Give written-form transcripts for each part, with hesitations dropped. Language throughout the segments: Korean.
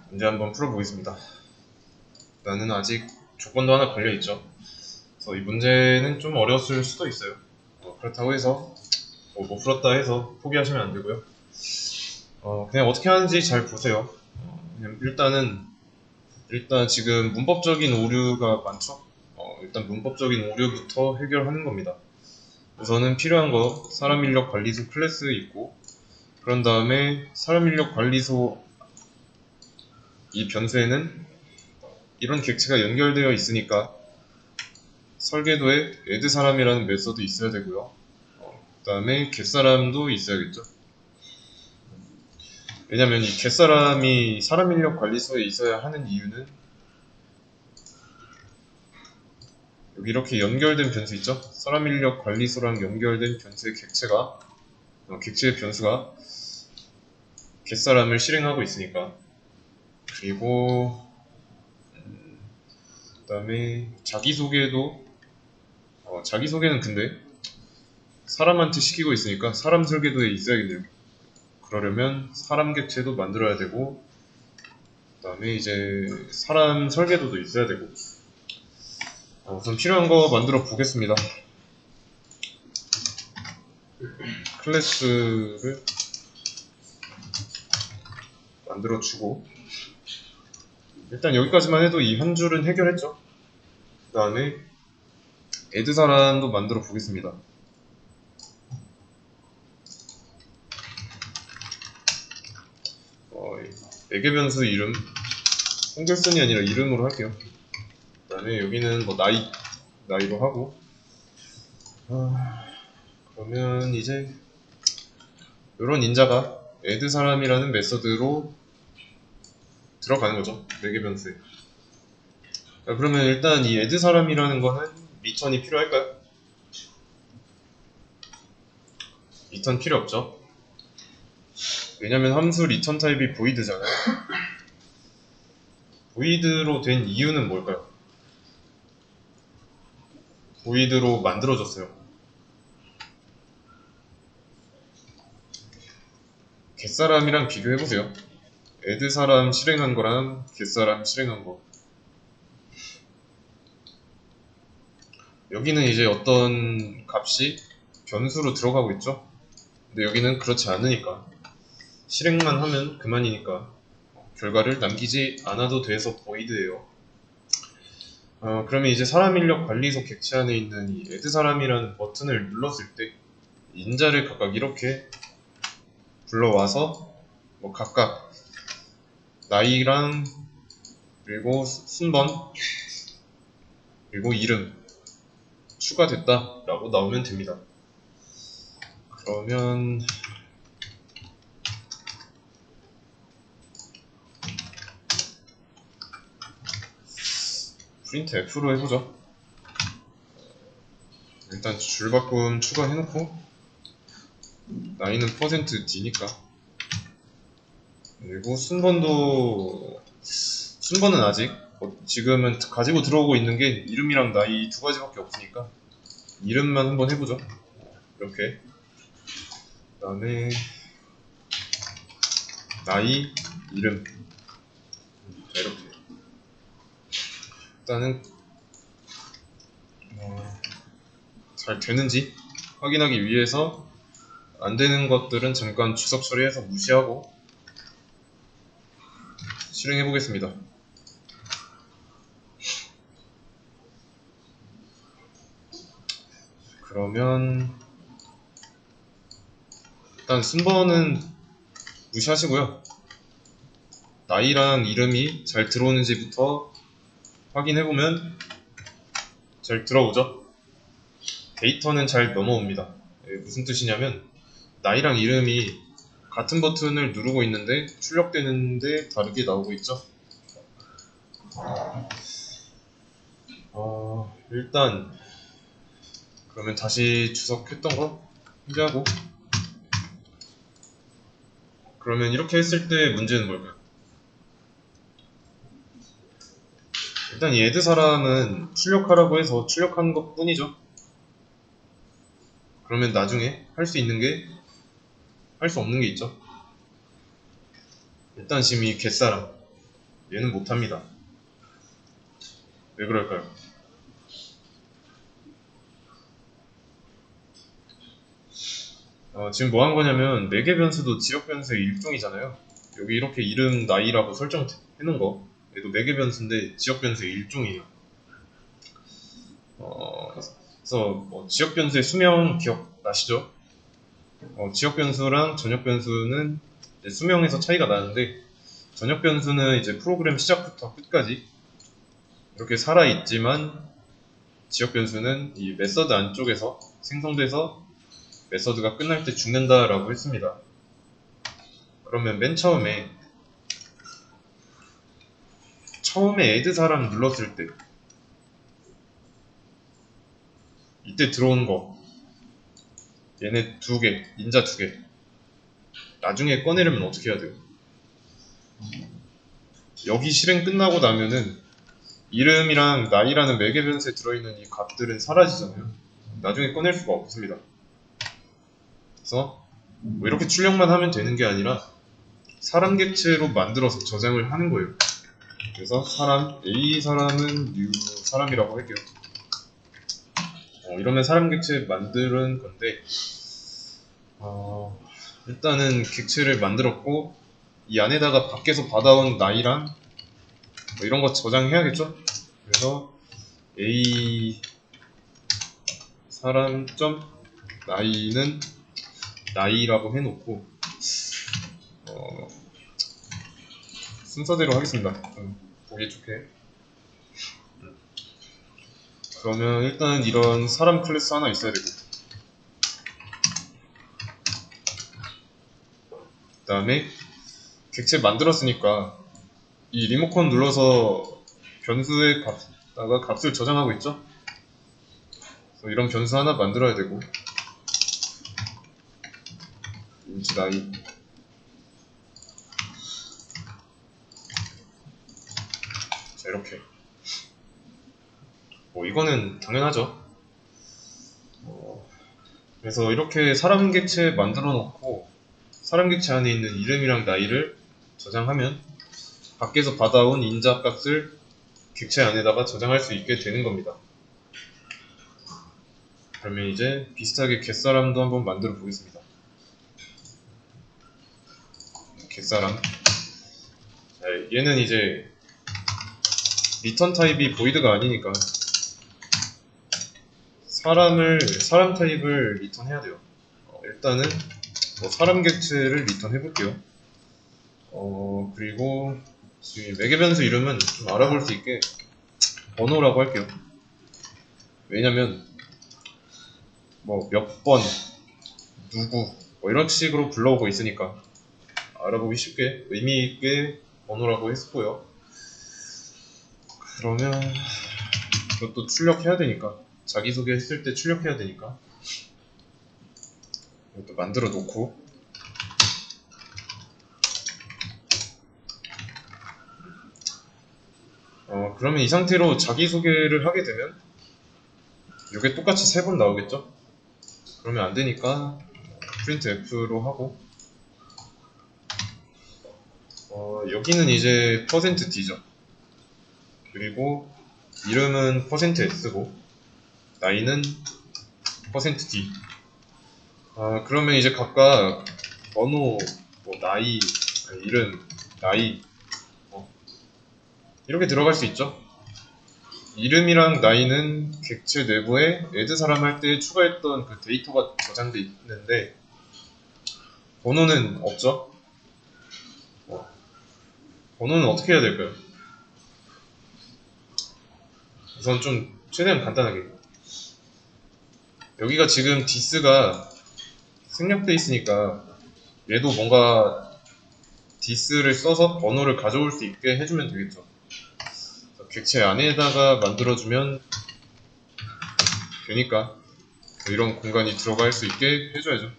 문제 한번 풀어보겠습니다. 나는 아직 조건도 하나 걸려있죠. 그래서 이 문제는 좀 어려웠을 수도 있어요. 그렇다고 해서 못 풀었다 해서 포기하시면 안 되고요. 그냥 어떻게 하는지 잘 보세요. 그냥 일단 지금 문법적인 오류가 많죠. 일단 문법적인 오류부터 해결하는 겁니다. 우선은 필요한 거 사람 인력 관리소 클래스 있고, 그런 다음에 사람 인력 관리소 이 변수에는 이런 객체가 연결되어 있으니까 설계도에 add 사람이라는 메서드 있어야 되고요. 그 다음에 get사람도 있어야겠죠. 왜냐면 이 get사람이 사람 인력 관리소에 있어야 하는 이유는 여기 이렇게 연결된 변수 있죠? 사람 인력 관리소랑 연결된 변수의 객체의 변수가 get사람을 실행하고 있으니까. 그리고 그 다음에 자기소개는 근데 사람한테 시키고 있으니까 사람 설계도에 있어야겠네요. 그러려면 사람 객체도 만들어야 되고, 그 다음에 이제 사람 설계도도 있어야 되고. 우선 필요한 거 만들어 보겠습니다. 클래스를 만들어 주고, 일단 여기까지만 해도 이 한 줄은 해결했죠. 그 다음에 add 사람도 만들어 보겠습니다. 매개 변수 이름 한결선이 아니라 이름으로 할게요. 그 다음에 여기는 뭐 나이로 하고, 그러면 이제 이런 인자가 add 사람이라는 메서드로 들어가는 거죠. 매개 변수에. 그러면 일단 이 add 사람이라는 거는 리턴이 필요할까요? 리턴 필요 없죠. 왜냐면 함수 리턴 타입이 void잖아요. void로 된 이유는 뭘까요? void로 만들어졌어요. get사람이랑 비교해보세요. add 사람 실행한 거랑 get사람 실행한 거. 여기는 이제 어떤 값이 변수로 들어가고 있죠. 근데 여기는 그렇지 않으니까 실행만 하면 그만이니까 결과를 남기지 않아도 돼서 void예요. 그러면 이제 사람 인력 관리소 객체 안에 있는 이 add 사람이라는 버튼을 눌렀을 때 인자를 각각 이렇게 불러와서 뭐 각각 나이랑 그리고 순번 그리고 이름 추가됐다 라고 나오면 됩니다. 그러면 프린트 F로 해보죠. 일단 줄바꿈 추가해놓고 나이는 %D니까, 그리고 순번은 아직 지금은 가지고 들어오고 있는 게 이름이랑 나이 두 가지밖에 없으니까 이름만 한번 해보죠. 이렇게. 그 다음에 나이, 이름. 자, 이렇게. 일단은 잘 되는지 확인하기 위해서 안 되는 것들은 잠깐 주석 처리해서 무시하고 실행해 보겠습니다. 그러면 일단 순번은 무시하시고요. 나이랑 이름이 잘 들어오는지부터 확인해보면 잘 들어오죠. 데이터는 잘 넘어옵니다. 무슨 뜻이냐면 나이랑 이름이 같은 버튼을 누르고 있는데 출력되는데 다르게 나오고 있죠. 일단 그러면 다시 주석했던 거 해제하고, 그러면 이렇게 했을 때 문제는 뭘까요? 일단 이 add 사람은 출력하라고 해서 출력한 것 뿐이죠. 그러면 나중에 할 수 있는 게 할 수 없는 게 있죠. 일단 지금 이 get사람 얘는 못합니다. 왜 그럴까요? 지금 뭐 한 거냐면 매개 변수도 지역 변수의 일종이잖아요. 여기 이렇게 이름 나이라고 설정해 놓은 거 얘도 매개 변수인데 지역 변수의 일종이에요. 그래서 지역 변수의 수명 기억나시죠? 지역 변수랑 전역 변수는 이제 수명에서 차이가 나는데 전역 변수는 이제 프로그램 시작부터 끝까지 이렇게 살아있지만 지역 변수는 이 메서드 안쪽에서 생성돼서 메서드가 끝날 때 죽는다라고 했습니다. 그러면 맨 처음에 add 사람 눌렀을 때 이때 들어온 거 얘네 두 개, 인자 두 개 나중에 꺼내려면 어떻게 해야 돼요? 여기 실행 끝나고 나면은 이름이랑 나이라는 매개 변수에 들어있는 이 값들은 사라지잖아요. 나중에 꺼낼 수가 없습니다. 그래서 뭐 이렇게 출력만 하면 되는 게 아니라 사람 객체로 만들어서 저장을 하는 거예요. 그래서 사람 A 사람은 new 사람이라고 할게요. 이러면 사람 객체 만드는 건데 일단은 객체를 만들었고 이 안에다가 밖에서 받아온 나이랑 뭐 이런 거 저장해야겠죠? 그래서 A 사람 점 나이는 나이라고 해놓고 순서대로 하겠습니다. 보기 좋게. 그러면 일단 이런 사람 클래스 하나 있어야 되고 그 다음에 객체 만들었으니까 이 리모컨 눌러서 변수의 값다가 값을 저장하고 있죠? 그래서 이런 변수 하나 만들어야 되고 int 나이 자 이렇게 이거는 당연하죠. 그래서 이렇게 사람 객체 만들어 놓고 사람 객체 안에 있는 이름이랑 나이를 저장하면 밖에서 받아온 인자 값을 객체 안에다가 저장할 수 있게 되는 겁니다. 그러면 이제 비슷하게 갯사람도 한번 만들어 보겠습니다. 갯사람. 자, 얘는 이제 리턴 타입이 보이드가 아니니까 사람 타입을 리턴해야 돼요. 일단은 사람 객체를 리턴 해볼게요. 그리고 지금 매개 변수 이름은 좀 알아볼 수 있게 번호라고 할게요. 왜냐면 몇 번, 누구 이런 식으로 불러오고 있으니까 알아보기 쉽게 의미 있게 번호라고 했고요. 그러면 이것도 출력해야 되니까 자기소개 했을 때 출력해야 되니까 이것도 만들어 놓고 그러면 이 상태로 자기소개를 하게 되면 이게 똑같이 3번 나오겠죠? 그러면 안 되니까 printf로 하고 여기는 이제 %d죠. 그리고 이름은 %s고 나이는 %d. 그러면 이제 각각 번호, 나이, 이름, 나이 이렇게 들어갈 수 있죠. 이름이랑 나이는 객체 내부에 add 사람 할 때 추가했던 그 데이터가 저장돼 있는데 번호는 없죠. 번호는 어떻게 해야 될까요? 우선 좀 최대한 간단하게 여기가 지금 this가 생략돼 있으니까 얘도 뭔가 this를 써서 번호를 가져올 수 있게 해주면 되겠죠. 객체 안에다가 만들어주면 되니까 이런 공간이 들어갈 수 있게 해줘야죠.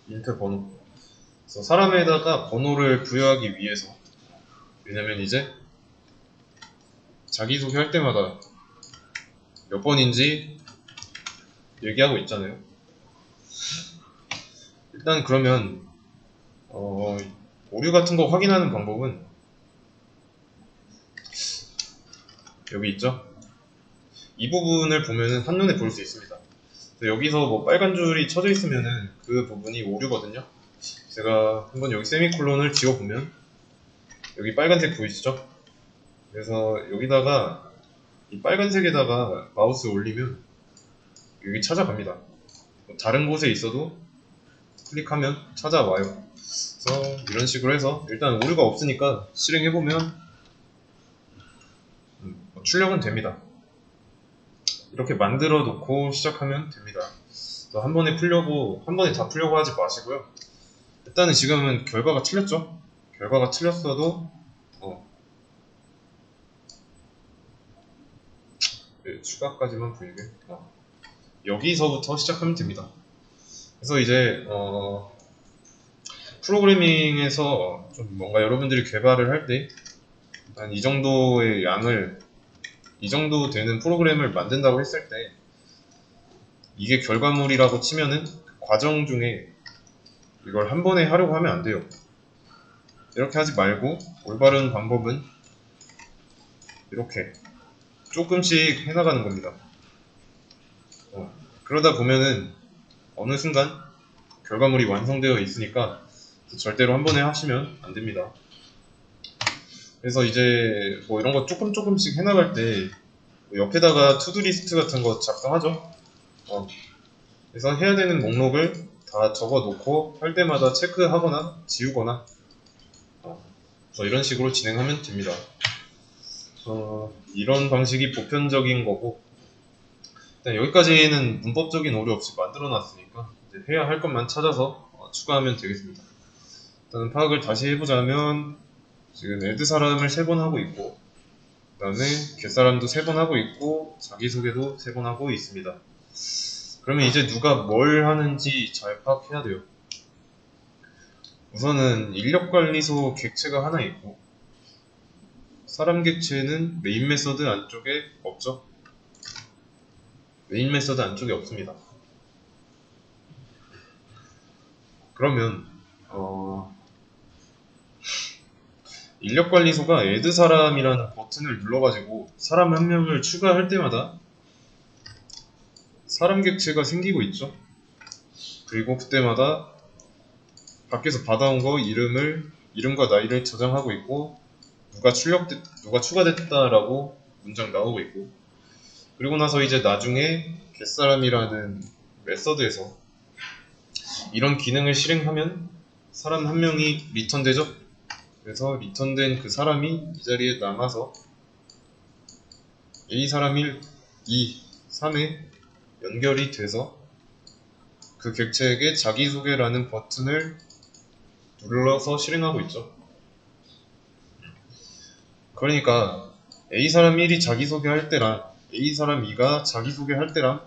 int 번호. 그래서 사람에다가 번호를 부여하기 위해서 왜냐면 이제 자기소개 할 때마다 몇 번인지 얘기하고 있잖아요. 일단 그러면 오류 같은 거 확인하는 방법은 여기 있죠? 이 부분을 보면은 한눈에 볼 수 있습니다. 여기서 뭐 빨간 줄이 쳐져 있으면은 그 부분이 오류거든요. 제가 한번 여기 세미콜론을 지워보면 여기 빨간색 보이시죠? 그래서 여기다가 이 빨간색에다가 마우스 올리면 여기 찾아갑니다. 다른 곳에 있어도 클릭하면 찾아와요. 그래서 이런 식으로 해서 일단 오류가 없으니까 실행해보면 출력은 됩니다. 이렇게 만들어 놓고 시작하면 됩니다. 한 번에 풀려고, 한 번에 다 풀려고 하지 마시고요. 일단은 지금은 결과가 틀렸죠? 결과가 틀렸어도 네, 추가까지만 보이게 여기서부터 시작하면 됩니다. 그래서 이제 프로그래밍에서 좀 뭔가 여러분들이 개발을 할 때 한 이 정도의 양을, 이 정도 되는 프로그램을 만든다고 했을 때 이게 결과물이라고 치면은 그 과정 중에 이걸 한 번에 하려고 하면 안 돼요. 이렇게 하지 말고 올바른 방법은 이렇게 조금씩 해나가는 겁니다. 그러다 보면은 어느 순간 결과물이 완성되어 있으니까 절대로 한 번에 하시면 안 됩니다. 그래서 이제 뭐 이런 거 조금씩 해나갈 때 옆에다가 투두 리스트 같은 거 작성하죠. 그래서 해야 되는 목록을 다 적어 놓고 할 때마다 체크하거나 지우거나 그래서 이런 식으로 진행하면 됩니다. 이런 방식이 보편적인 거고 일단 여기까지는 문법적인 오류 없이 만들어 놨으니까 이제 해야 할 것만 찾아서 추가하면 되겠습니다. 일단 파악을 다시 해보자면 지금 애드 사람을 3번 하고 있고 그 다음에 겟사람도 3번 하고 있고 자기소개도 3번 하고 있습니다. 그러면 이제 누가 뭘 하는지 잘 파악해야 돼요. 우선은 인력관리소 객체가 하나 있고 사람 객체는 메인 메서드 안쪽에 없죠. 메인 메서드 안쪽에 없습니다. 그러면 인력관리소가 애드 사람이라는 버튼을 눌러가지고 사람 한 명을 추가할 때마다 사람 객체가 생기고 있죠. 그리고 그때마다 밖에서 받아온 거 이름과 나이를 저장하고 있고 누가 추가됐다라고 문장 나오고 있고 그리고 나서 이제 나중에 겟사람이라는 메서드에서 이런 기능을 실행하면 사람 한 명이 리턴되죠. 그래서 리턴된 그 사람이 이 자리에 남아서 A 사람 1, 2, 3에 연결이 돼서 그 객체에게 자기소개라는 버튼을 눌러서 실행하고 있죠. 그러니까 A 사람 1이 자기소개할 때랑 A 사람 2가 자기소개할 때랑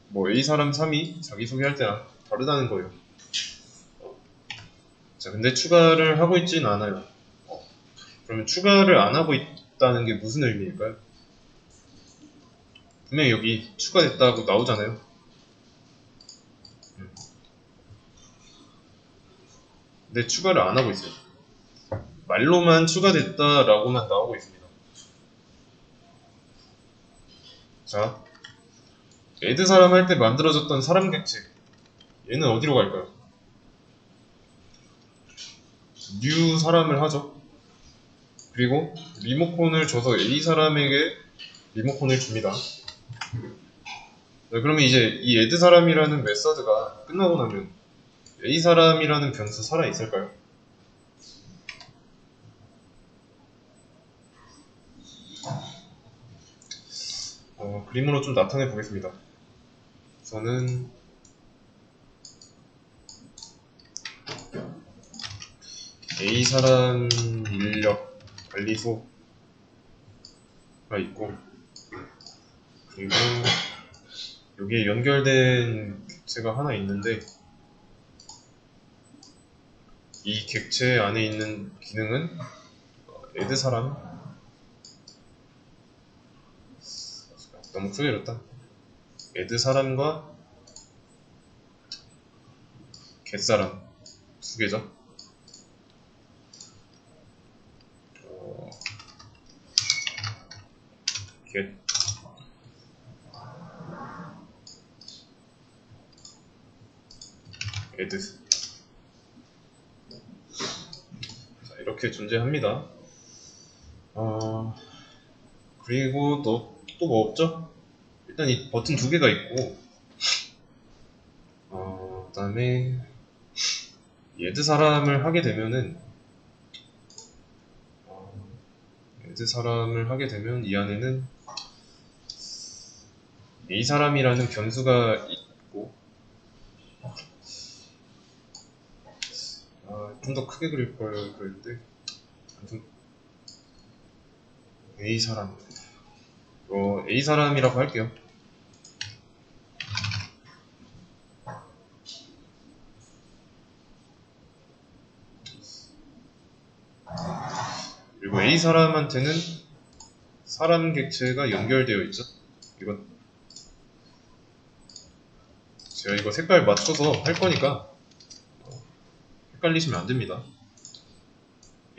뭐 A 사람 3이 자기소개할 때랑 다르다는 거예요. 자, 근데 추가를 하고 있진 않아요. 그러면 추가를 안 하고 있다는 게 무슨 의미일까요? 분명히 여기 추가됐다고 나오잖아요. 근데 추가를 안 하고 있어요. 말로만 추가됐다라고만 나오고 있습니다. 자, 애드 사람 할 때 만들어졌던 사람 객체 얘는 어디로 갈까요? 뉴 사람을 하죠. 그리고 리모컨을 줘서 A 사람에게 리모컨을 줍니다. 네, 그러면 이제 이 애드 사람이라는 메서드가 끝나고 나면 A 사람이라는 변수 살아 있을까요? 그림으로 좀 나타내 보겠습니다. 저는 A 사람 인력 관리소가 있고 그리고 여기에 연결된 객체가 하나 있는데 이 객체 안에 있는 기능은 애드 사람 너무 크게 읽었다. 애드 사람과 겟사람 두 개죠. get add. 자, 이렇게 존재합니다. 그리고 또 뭐 없죠? 일단 이 버튼 두 개가 있고, 그 다음에 add 사람을 하게 되면은 add 사람을 하게 되면 이 안에는 a 사람이라는 변수가 있고, 좀 더 크게 그릴 걸 그랬는데, 아무튼 a 사람, a 사람이라고 할게요. 그리고 a 사람한테는 사람 객체가 연결되어 있죠. 이건 제가 이거 색깔 맞춰서 할 거니까 헷갈리시면 안 됩니다.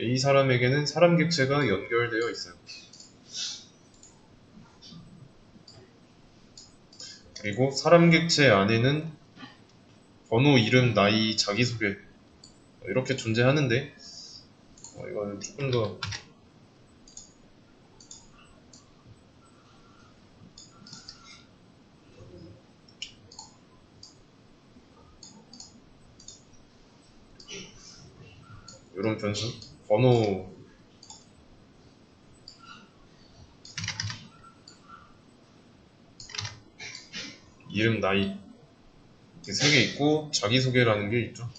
A 사람에게는 사람 객체가 연결되어 있어요. 그리고 사람 객체 안에는 번호, 이름, 나이, 자기소개 이렇게 존재하는데, 이거는 조금 더 이런 변수, 번호, 이름, 나이 이렇게 세 개 있고 자기소개라는 게 있죠.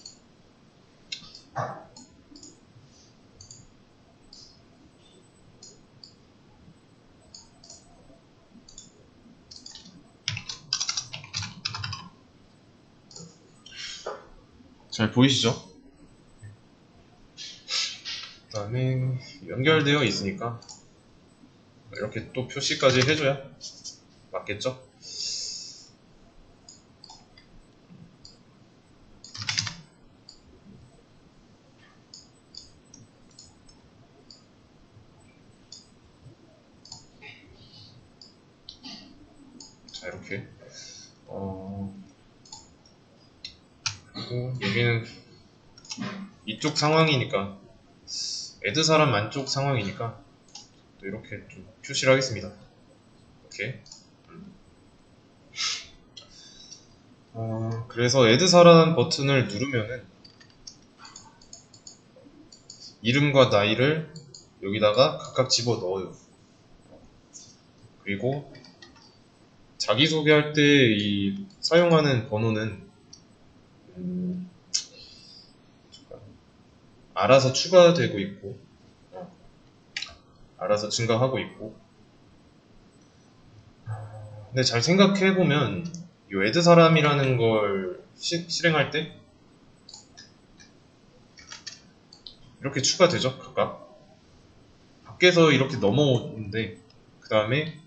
잘 보이시죠? 그 다음에 연결되어 있으니까 이렇게 또 표시까지 해줘야 맞겠죠? 자, 이렇게 그리고 여기는 이쪽 상황이니까, add 사람 안쪽 상황이니까 또 이렇게 좀 표시를 하겠습니다. 이렇게. 그래서 add 사람 버튼을 누르면은 이름과 나이를 여기다가 각각 집어 넣어요. 그리고 자기소개할 때 이 사용하는 번호는 알아서 추가되고 있고, 알아서 증가하고 있고. 근데 잘 생각해보면 이 add 사람이라는 걸 실행할 때 이렇게 추가되죠. 각각 밖에서 이렇게 넘어오는데, 그 다음에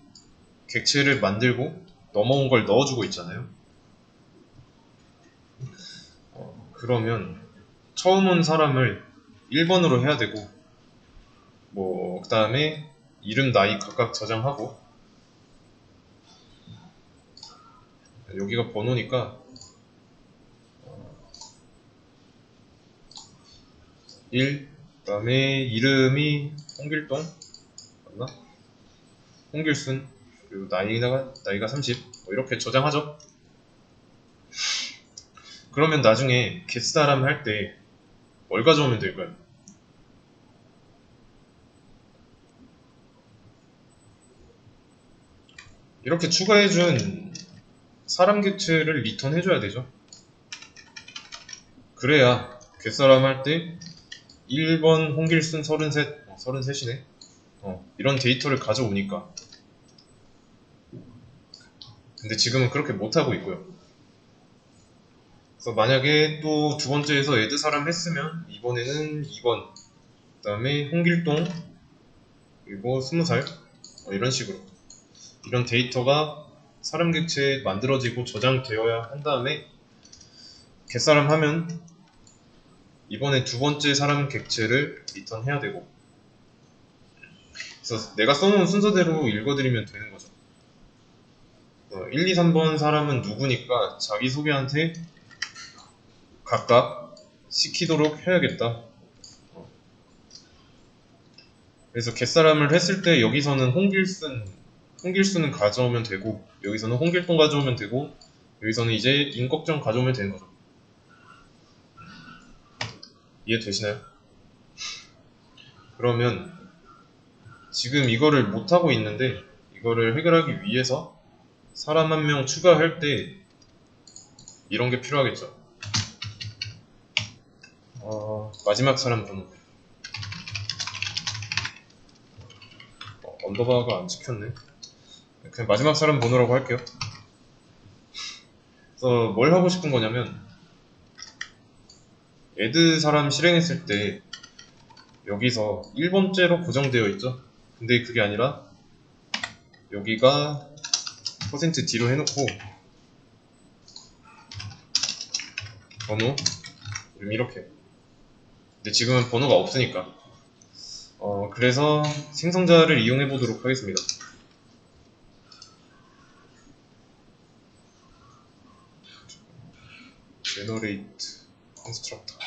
객체를 만들고 넘어온 걸 넣어주고 있잖아요. 그러면 처음 온 사람을 1번으로 해야 되고, 그 다음에 이름, 나이 각각 저장하고, 여기가 번호니까 1, 그 다음에 이름이 홍길동 맞나? 홍길순, 그리고 나이가 30, 이렇게 저장하죠. 그러면 나중에 get사람 할 때 뭘 가져오면 될까요? 이렇게 추가해준 사람 객체를 리턴해줘야 되죠. 그래야 get사람 할 때 1번 홍길순 33이네. 이런 데이터를 가져오니까. 근데 지금은 그렇게 못하고 있고요. 그래서 만약에 또 두 번째에서 add 사람 했으면 이번에는 2번, 그 다음에 홍길동, 그리고 20살, 이런 식으로 이런 데이터가 사람 객체에 만들어지고 저장되어야 한 다음에 get사람 하면 이번에 두 번째 사람 객체를 리턴해야 되고, 그래서 내가 써놓은 순서대로 읽어드리면 되는 거죠. 1, 2, 3번 사람은 누구니까 자기소개한테 각각 시키도록 해야겠다. 그래서 갯사람을 했을 때 여기서는 홍길순은 가져오면 되고, 여기서는 홍길동 가져오면 되고, 여기서는 이제 임꺽정 가져오면 되는 거죠. 이해되시나요? 그러면 지금 이거를 못하고 있는데, 이거를 해결하기 위해서 사람 한 명 추가할 때 이런 게 필요하겠죠. 마지막 사람 번호. 언더바가 안 찍혔네. 그냥 마지막 사람 번호라고 할게요. 그래서 뭘 하고 싶은 거냐면, 애드 사람 실행했을 때 여기서 1번째로 고정되어 있죠. 근데 그게 아니라 여기가 %D로 해놓고 번호 이렇게. 근데 지금은 번호가 없으니까 그래서 생성자를 이용해 보도록 하겠습니다. generate constructor.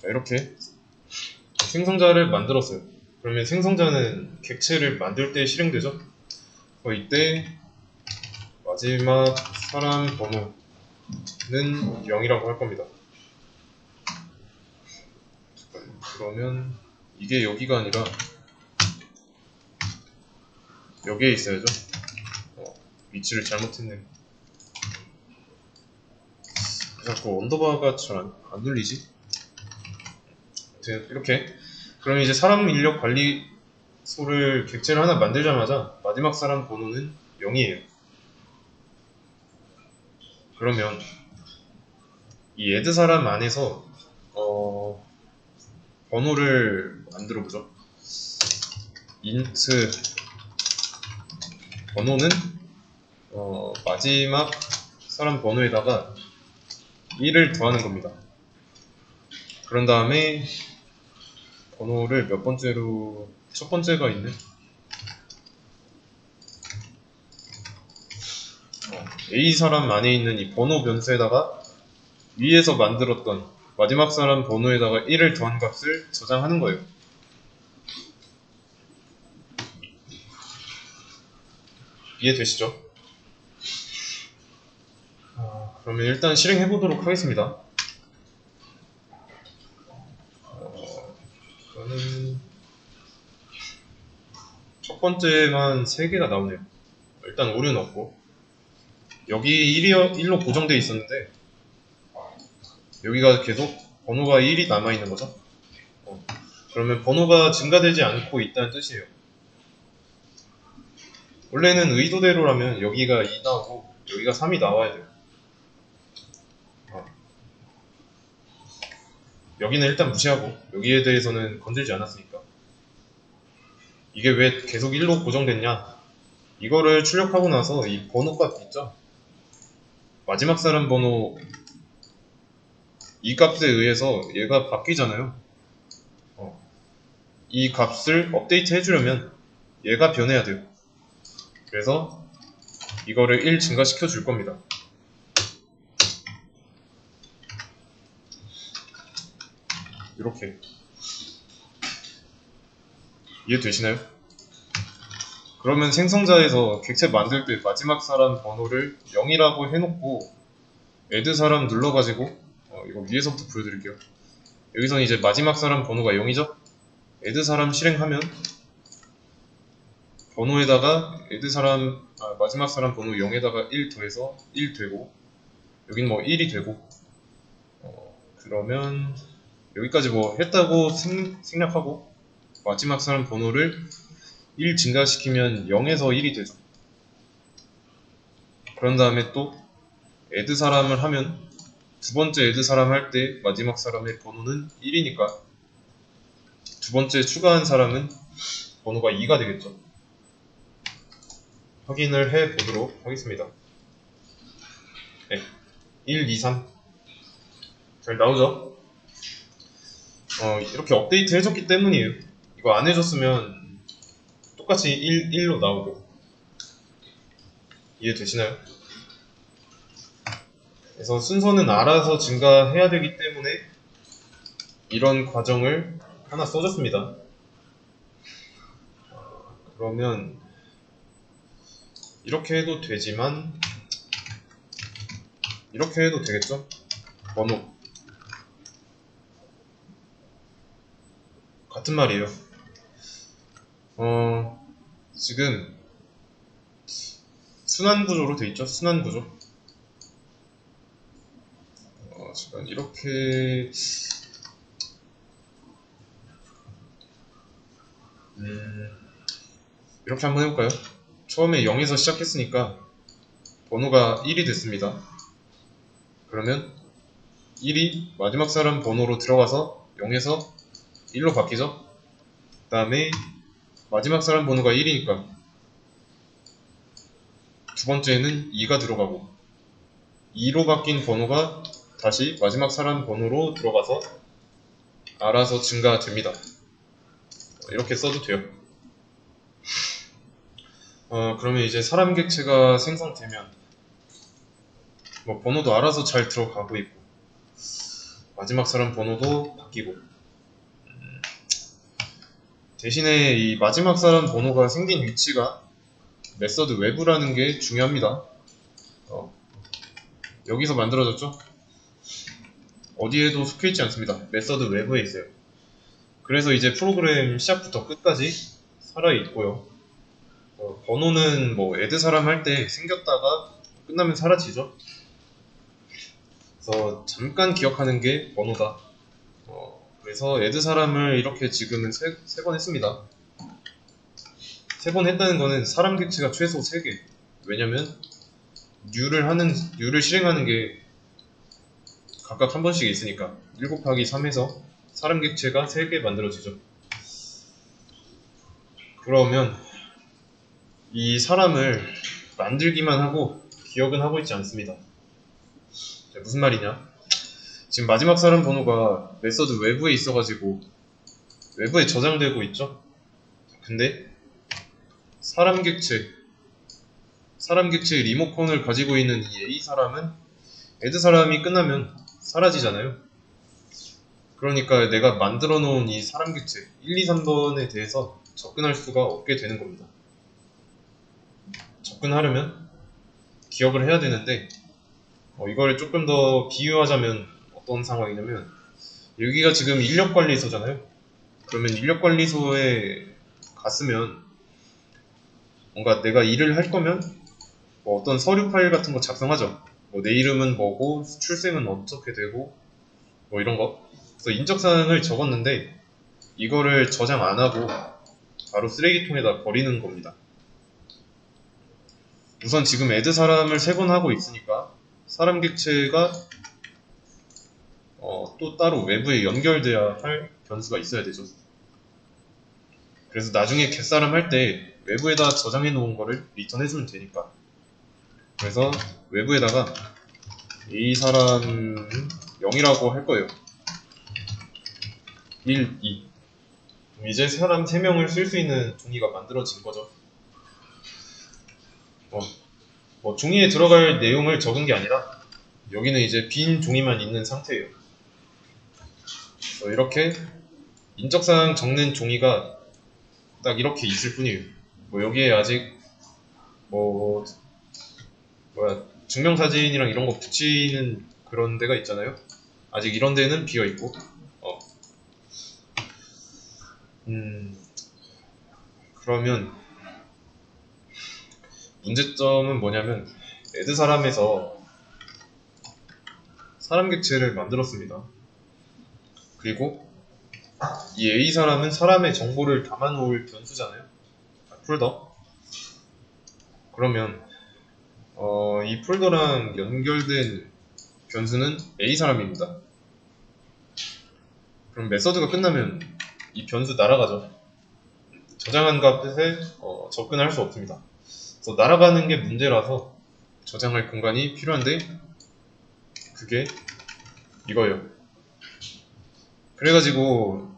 자, 이렇게 생성자를 만들었어요. 그러면 생성자는 객체를 만들 때 실행되죠. 이때 마지막 사람 번호는 0이라고 할 겁니다. 그러면 이게 여기가 아니라 여기에 있어야죠. 위치를 잘못했네. 자꾸 언더바가 잘 안 눌리지? 이렇게. 그럼 이제 사람 인력 관리소를 객체를 하나 만들자마자 마지막 사람 번호는 0이에요. 그러면 이 add 사람 안에서 번호를 만들어 보죠. int 번호는 마지막 사람 번호에다가 1을 더하는 겁니다. 그런 다음에 번호를 몇 번째로, 첫 번째가 있네. A 사람 안에 있는 이 번호 변수에다가 위에서 만들었던 마지막 사람 번호에다가 1을 더한 값을 저장하는 거예요. 이해되시죠? 그러면 일단 실행해 보도록 하겠습니다. 저는 첫 번째만 3개가 나오네요. 일단 오류는 없고, 여기 1로 고정되어 있었는데 여기가 계속 번호가 1이 남아있는 거죠. 그러면 번호가 증가되지 않고 있다는 뜻이에요. 원래는 의도대로라면 여기가 2 나오고 여기가 3이 나와야 돼요. 여기는 일단 무시하고 여기에 대해서는 건들지 않았으니까. 이게 왜 계속 1로 고정됐냐? 이거를 출력하고 나서 이 번호값 있죠? 마지막 사람 번호 이 값에 의해서 얘가 바뀌잖아요. 이 값을 업데이트 해주려면 얘가 변해야 돼요. 그래서 이거를 1 증가시켜 줄 겁니다. 이렇게. 이해되시나요? 그러면 생성자에서 객체 만들 때 마지막 사람 번호를 0이라고 해놓고 add 사람 눌러가지고 이거 위에서부터 보여드릴게요. 여기서는 이제 마지막 사람 번호가 0이죠? add 사람 실행하면 번호에다가 add 사람 마지막 사람 번호 0에다가 1 더해서 1 되고 여긴 뭐 1이 되고 그러면 여기까지 뭐 했다고 생략하고 마지막 사람 번호를 1 증가시키면 0에서 1이 되죠. 그런 다음에 또 add 사람을 하면 두 번째 add 사람 할 때 마지막 사람의 번호는 1이니까 두 번째 추가한 사람은 번호가 2가 되겠죠. 확인을 해 보도록 하겠습니다. 네, 1, 2, 3 잘 나오죠? 이렇게 업데이트 해줬기 때문이에요. 이거 안 해줬으면 똑같이 1로 나오고. 이해되시나요? 그래서 순서는 알아서 증가해야 되기 때문에 이런 과정을 하나 써줬습니다. 그러면 이렇게 해도 되지만 이렇게 해도 되겠죠? 번호 같은 말이에요. 지금 순환 구조로 돼 있죠? 순환 구조. 잠깐 이렇게 이렇게 한번 해볼까요? 처음에 0에서 시작했으니까 번호가 1이 됐습니다. 그러면 1이 마지막 사람 번호로 들어가서 0에서 1로 바뀌죠? 그 다음에 마지막 사람 번호가 1이니까 두 번째는 2가 들어가고 2로 바뀐 번호가 다시 마지막 사람 번호로 들어가서 알아서 증가됩니다. 이렇게 써도 돼요. 그러면 이제 사람 객체가 생성되면 뭐 번호도 알아서 잘 들어가고 있고 마지막 사람 번호도 바뀌고 대신에 이 마지막 사람 번호가 생긴 위치가 메서드 외부라는 게 중요합니다. 여기서 만들어졌죠? 어디에도 속해있지 않습니다. 메서드 외부에 있어요. 그래서 이제 프로그램 시작부터 끝까지 살아있고요. 번호는 뭐 애드 사람 할 때 생겼다가 끝나면 사라지죠. 그래서 잠깐 기억하는 게 번호다. 그래서 애드 사람을 이렇게 지금은 3번 했습니다. 3번 했다는 거는 사람 객체가 최소 3개. 왜냐면 뉴를 실행하는 게 각각 한 번씩 있으니까 1 곱하기 3에서 사람 객체가 3개 만들어지죠. 그러면 이 사람을 만들기만 하고 기억은 하고 있지 않습니다. 무슨 말이냐? 지금 마지막 사람 번호가 메서드 외부에 있어가지고 외부에 저장되고 있죠? 근데 사람 객체의 리모컨을 가지고 있는 이 A 사람은 애드 사람이 끝나면 사라지잖아요. 그러니까 내가 만들어 놓은 이 사람 객체 1, 2, 3번에 대해서 접근할 수가 없게 되는 겁니다. 접근하려면 기억을 해야 되는데 이걸 조금 더 비유하자면 어떤 상황이냐면 여기가 지금 인력관리소잖아요. 그러면 인력관리소에 갔으면 뭔가 내가 일을 할 거면 뭐 어떤 서류 파일 같은 거 작성하죠. 뭐 내 이름은 뭐고 출생은 어떻게 되고 뭐 이런 거. 그래서 인적사항을 적었는데 이거를 저장 안 하고 바로 쓰레기통에다 버리는 겁니다. 우선 지금 애드 사람을 3번 하고 있으니까 사람 객체가 또 따로 외부에 연결돼야 할 변수가 있어야 되죠. 그래서 나중에 겟사람 할 때 외부에다 저장해 놓은 거를 리턴해주면 되니까. 그래서 외부에다가 A 사람 0이라고 할 거예요. 1, 2. 이제 사람 3명을 쓸 수 있는 종이가 만들어진 거죠. 뭐 종이에 들어갈 내용을 적은 게 아니라 여기는 이제 빈 종이만 있는 상태예요. 이렇게 인적사항 적는 종이가 딱 이렇게 있을 뿐이에요. 뭐 여기에 아직 증명사진이랑 이런 거 붙이는 그런 데가 있잖아요. 아직 이런 데는 비어 있고. 그러면 문제점은 뭐냐면 애드 사람에서 사람 객체를 만들었습니다. 그리고 이 A 사람은 사람의 정보를 담아놓을 변수잖아요. 폴더. 그러면 이 폴더랑 연결된 변수는 A 사람입니다. 그럼 메서드가 끝나면 이 변수 날아가죠. 저장한 값에 접근할 수 없습니다. 그래서 날아가는 게 문제라서 저장할 공간이 필요한데 그게 이거예요. 그래가지고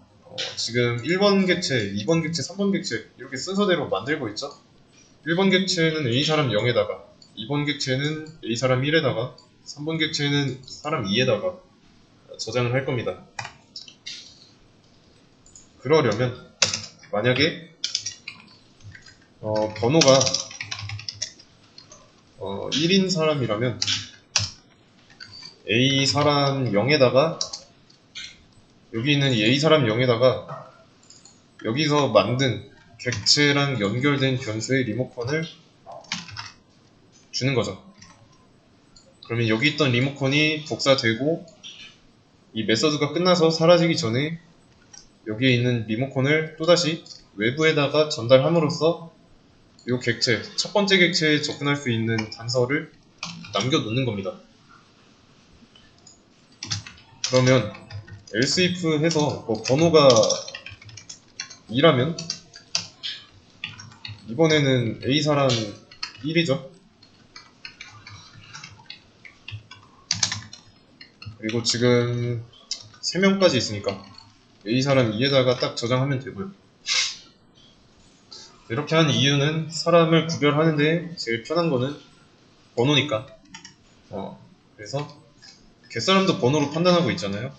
지금 1번 객체, 2번 객체, 3번 객체 이렇게 순서대로 만들고 있죠. 1번 객체는 A 사람 0에다가 2번 객체는 A 사람 1에다가 3번 객체는 사람 2에다가 저장을 할 겁니다. 그러려면 만약에 번호가 1인 사람이라면 A 사람 0에다가 여기 있는 이 A 사람 0에다가 여기서 만든 객체랑 연결된 변수의 리모컨을 주는 거죠. 그러면 여기 있던 리모컨이 복사되고 이 메서드가 끝나서 사라지기 전에 여기에 있는 리모컨을 또다시 외부에다가 전달함으로써 이 객체, 첫 번째 객체에 접근할 수 있는 단서를 남겨놓는 겁니다. 그러면 else if 해서 번호가 2라면 이번에는 A 사람 1이죠. 그리고 지금 3명까지 있으니까 A 사람 2에다가 딱 저장하면 되고요. 이렇게 한 이유는 사람을 구별하는데 제일 편한 거는 번호니까. 그래서 갯사람도 번호로 판단하고 있잖아요.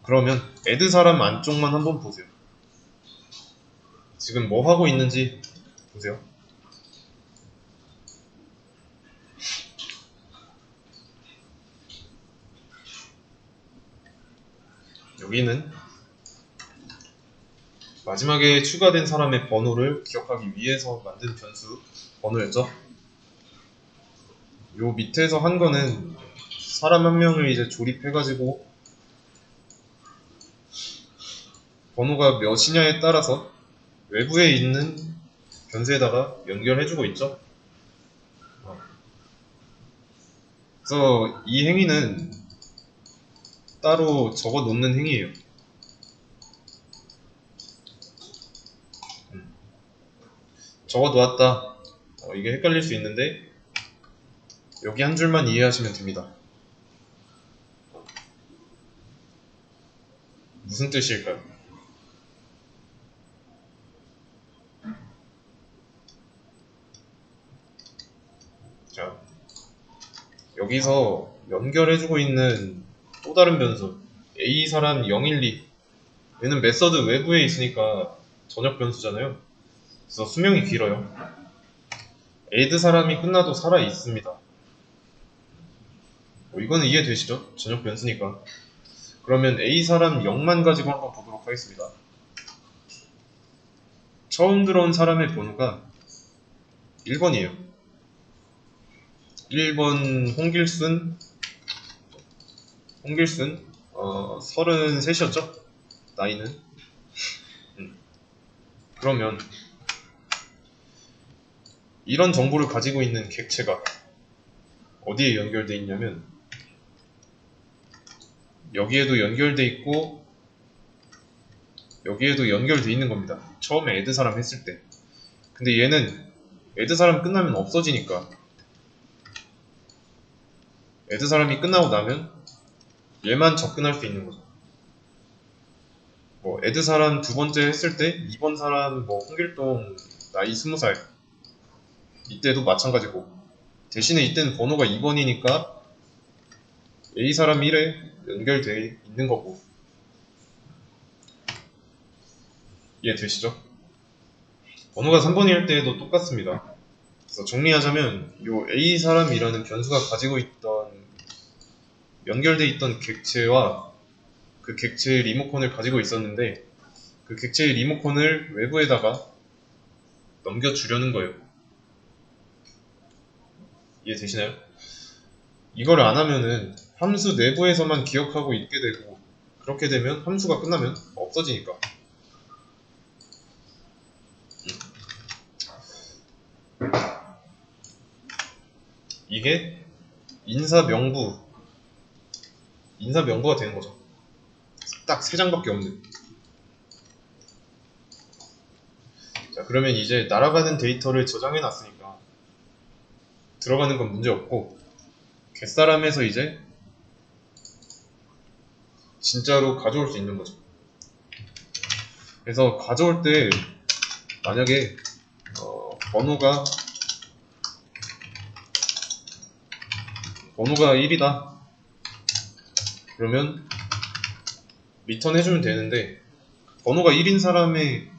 그러면 add 사람 안쪽만 한번 보세요. 지금 뭐 하고 있는지 보세요. 여기는 마지막에 추가된 사람의 번호를 기억하기 위해서 만든 변수 번호였죠. 요 밑에서 한 거는 사람 한 명을 이제 조립해가지고 번호가 몇이냐에 따라서 외부에 있는 변수에다가 연결해주고 있죠. 그래서 이 행위는 따로 적어 놓는 행위예요. 적어 놓았다. 이게 헷갈릴 수 있는데 여기 한 줄만 이해하시면 됩니다. 무슨 뜻일까요? 자, 여기서 연결해주고 있는 또 다른 변수 A 사람 012 얘는 메서드 외부에 있으니까 전역 변수잖아요. 그래서 수명이 길어요. add 사람이 끝나도 살아 있습니다. 이거는 이해되시죠? 전역 변수니까. 그러면 A 사람 0만 가지고 한번 보도록 하겠습니다. 처음 들어온 사람의 번호가 1번이에요. 1번 홍길순 33이었죠? 나이는. 그러면 이런 정보를 가지고 있는 객체가 어디에 연결되어 있냐면 여기에도 연결되어 있고 여기에도 연결되어 있는 겁니다. 처음에 add 사람 했을 때. 근데 얘는 add 사람 끝나면 없어지니까 add 사람이 끝나고 나면 얘만 접근할 수 있는 거죠. add 사람 두 번째 했을 때 2번 사람 홍길동 나이 20살 이때도 마찬가지고 대신에 이때는 번호가 2번이니까 A 사람 1에 연결되어 있는 거고 이해되시죠? 번호가 3번일 때에도 똑같습니다. 그래서 정리하자면 이 A 사람이라는 변수가 가지고 있던 연결되어 있던 객체와 그 객체의 리모컨을 가지고 있었는데 그 객체의 리모컨을 외부에다가 넘겨주려는 거예요. 이해되시나요? 이걸 안 하면은 함수 내부에서만 기억하고 있게 되고 그렇게 되면 함수가 끝나면 없어지니까. 이게 인사명부가 되는 거죠. 딱 3장밖에 없는. 자, 그러면 이제 날아가는 데이터를 저장해 놨으니까 들어가는 건 문제 없고 갯사람에서 이제 진짜로 가져올 수 있는 거죠. 그래서 가져올 때 만약에 번호가 1이다 그러면 리턴 해주면 되는데, 번호가 1인 사람의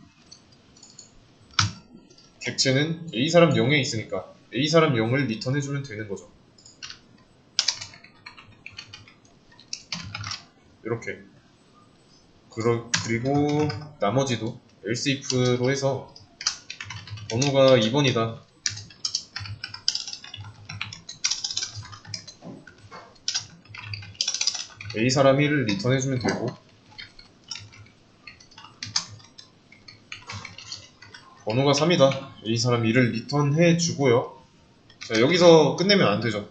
객체는 A 사람 0에 있으니까 A 사람 0을 리턴 해주면 되는 거죠. 이렇게. 그리고 나머지도 else if로 해서 번호가 2번이다 A 사람 1을 리턴 해주면 되고, 번호가 3이다 A 사람 2를 리턴 해주고요. 자, 여기서 끝내면 안 되죠.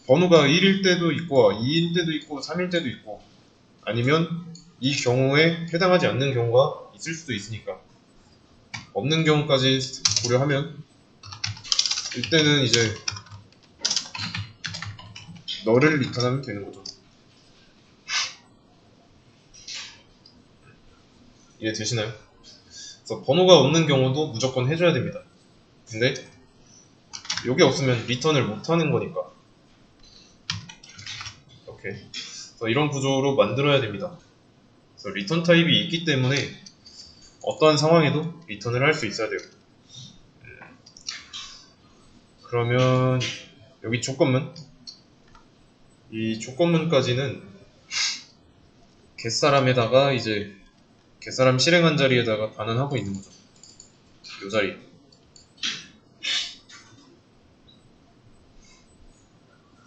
번호가 1일 때도 있고 2일 때도 있고 3일 때도 있고, 아니면 이 경우에 해당하지 않는 경우가 있을 수도 있으니까 없는 경우까지 고려하면 이때는 이제 너를 리턴하면 되는 거죠. 이해되시나요? 그래서 번호가 없는 경우도 무조건 해줘야 됩니다. 근데 여기 없으면 리턴을 못하는 거니까 이렇게. 그래서 이런 구조로 만들어야 됩니다. 그래서 리턴 타입이 있기 때문에 어떠한 상황에도 리턴을 할 수 있어야 돼요. 그러면 여기 조건문, 이 조건문까지는 갯사람에다가 이제 갯사람 실행한 자리에다가 반환하고 있는 거죠. 이 자리.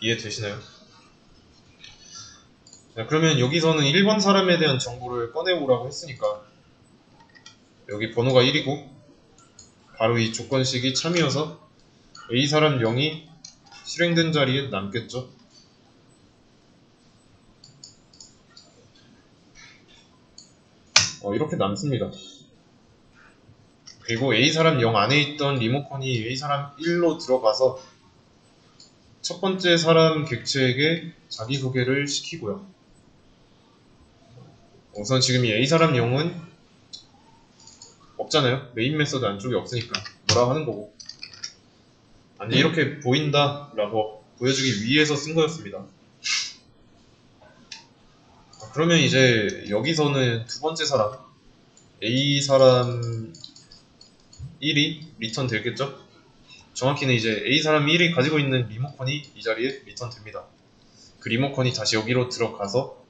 이해되시나요? 자, 그러면 여기서는 1번 사람에 대한 정보를 꺼내오라고 했으니까 여기 번호가 1이고 바로 이 조건식이 참이어서 A 사람 0이 실행된 자리에 남겠죠. 이렇게 남습니다. 그리고 A 사람 0 안에 있던 리모컨이 A 사람 1로 들어가서 첫 번째 사람 객체에게 자기소개를 시키고요. 우선 지금 이 A 사람 0은 없잖아요. 메인 메서드 안쪽에 없으니까 뭐라 하는 거고. 아니, 이렇게 보인다 라고 보여주기 위해서 쓴 거였습니다. 그러면 이제 여기서는 두 번째 사람 A 사람 1이 리턴 되겠죠? 정확히는 이제 A 사람 1이 가지고 있는 리모컨이 이 자리에 리턴 됩니다. 그 리모컨이 다시 여기로 들어가서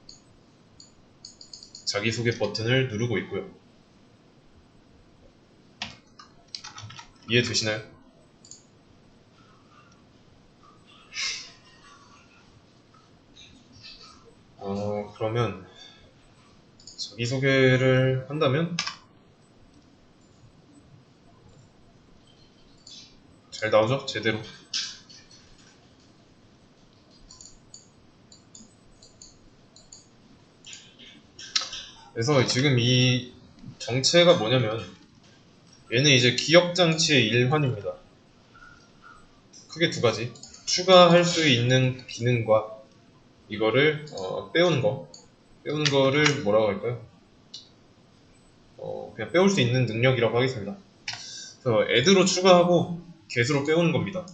자기소개 버튼을 누르고 있고요. 이해되시나요? 그러면 자기소개를 한다면 잘 나오죠? 제대로. 그래서 지금 이 정체가 뭐냐면 얘는 이제 기억장치의 일환입니다. 크게 두 가지. 추가할 수 있는 기능과 이거를 빼오는 거. 빼오는 거를 뭐라고 할까요? 그냥 빼올 수 있는 능력이라고 하겠습니다. 그래서 add로 추가하고 get으로 빼오는 겁니다.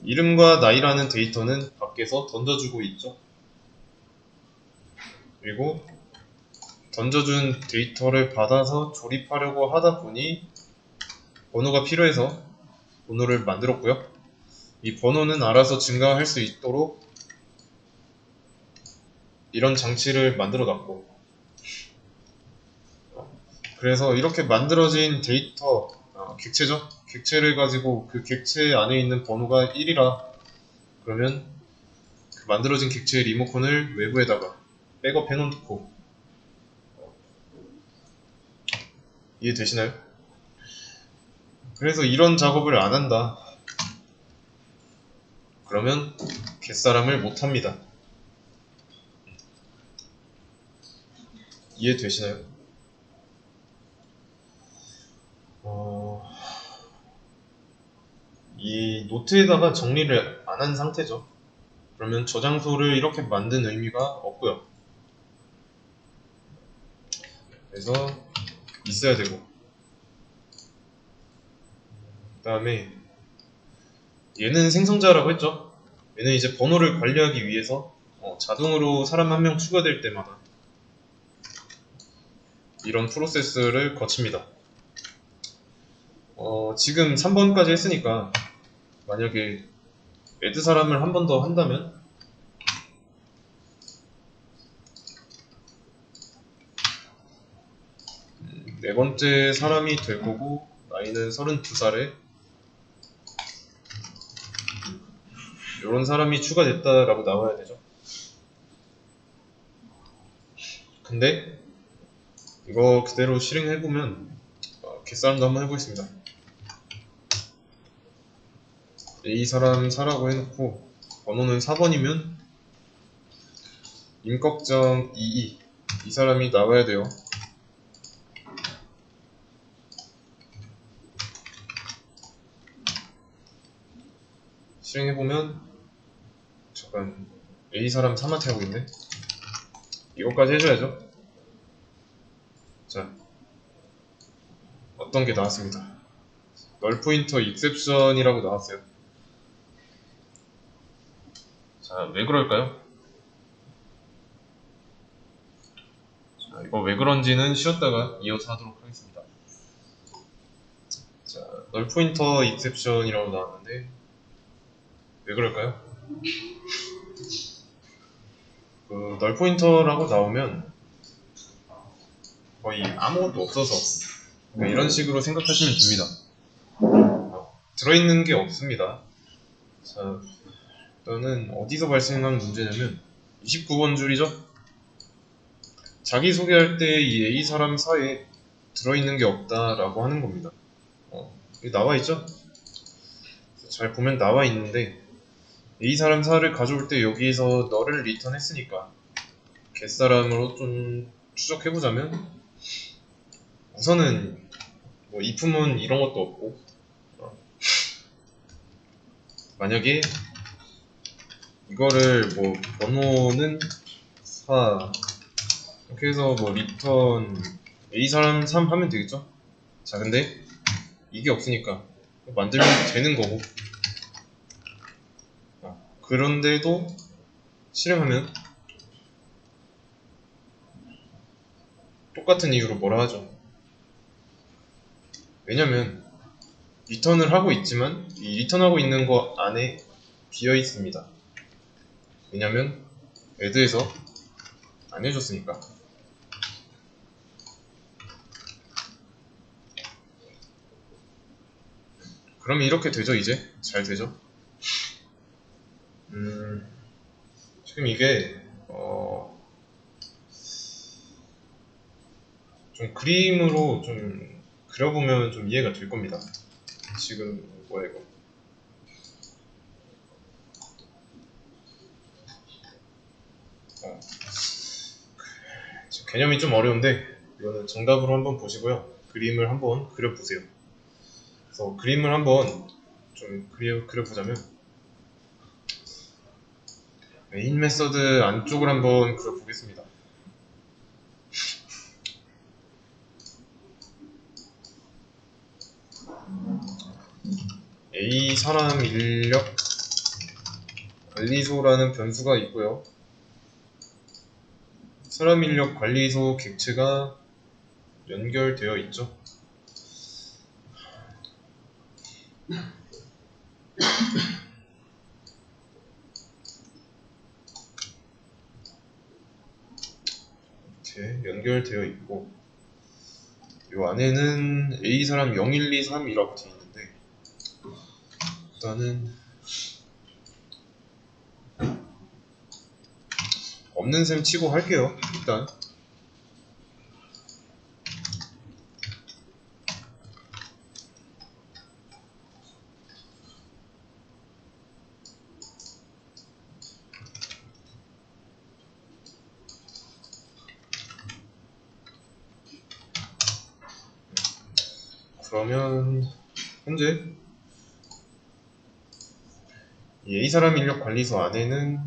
이름과 나이라는 데이터는 밖에서 던져주고 있죠. 그리고 던져준 데이터를 받아서 조립하려고 하다 보니 번호가 필요해서 번호를 만들었고요. 이 번호는 알아서 증가할 수 있도록 이런 장치를 만들어 놨고, 그래서 이렇게 만들어진 데이터, 객체죠? 객체를 가지고 그 객체 안에 있는 번호가 1이라 그러면 그 만들어진 객체의 리모컨을 외부에다가 백업 해놓고. 이해되시나요? 그래서 이런 작업을 안 한다 그러면 갯사람을 못합니다. 이해되시나요? 이 노트에다가 정리를 안 한 상태죠. 그러면 저장소를 이렇게 만든 의미가 없고요. 그래서 있어야 되고, 그 다음에 얘는 생성자라고 했죠. 얘는 이제 번호를 관리하기 위해서 자동으로 사람 한 명 추가될 때마다 이런 프로세스를 거칩니다. 지금 3번까지 했으니까 만약에 애드 사람을 한 번 더 한다면 네 번째 사람이 될 거고, 나이는 32살에 이런 사람이 추가됐다라고 나와야 되죠. 근데 이거 그대로 실행해보면 갯사람도 한번 해보겠습니다. A 사람 사라고 해놓고 번호는 4번이면 임꺽정 22 이 사람이 나와야 돼요. 실행해보면 잠깐 A 사람 3한테 하고 있네. 이것까지 해줘야죠. 자, 어떤 게 나왔습니다. 널 포인터 익셉션이라고 나왔어요. 자, 왜 그럴까요? 자, 이거 왜 그런지는 쉬었다가 이어서 하도록 하겠습니다. 자, 널 포인터 익셉션이라고 나왔는데 왜 그럴까요? 널 포인터라고 나오면 거의 아무것도 없어서 이런 식으로 생각하시면 됩니다. 들어있는 게 없습니다. 자, 일단은 어디서 발생한 문제냐면 29번 줄이죠? 자기소개할 때 이 A 사람 사이에 들어있는 게 없다라고 하는 겁니다. 여기 나와있죠? 잘 보면 나와있는데 A 사람 사를 가져올 때 여기에서 너를 리턴했으니까 갯사람으로 좀 추적해보자면 우선은 뭐 이품은 이런 것도 없고 만약에 이거를 뭐 번호는 4 이렇게 해서 뭐 리턴 A 사람 3 하면 되겠죠? 자, 근데 이게 없으니까 만들면 되는 거고 그런데도 실행하면 똑같은 이유로 뭐라 하죠. 왜냐면 리턴을 하고 있지만 이 리턴하고 있는 거 안에 비어 있습니다. 왜냐면 애드에서 안 해줬으니까. 그러면 이렇게 되죠. 이제 잘 되죠. 지금 이게 좀 그림으로 좀 그려보면 좀 이해가 될 겁니다. 지금 뭐야 이거. 개념이 좀 어려운데 이거는 정답으로 한번 보시고요. 그림을 한번 그려보세요. 그래서 그림을 한번 좀 그려보자면 메인 메서드 안쪽을 한번 그려보겠습니다. A 사람 인력 관리소라는 변수가 있고요. 사람 인력 관리소 객체가 연결되어 있죠. 이렇게 연결되어 있고 이 안에는 A 사람 0, 1, 2, 3이라고 되어 있는데 일단은 없는 셈 치고 할게요. 일단 그러면 현재 이 A사람 인력관리소 안에는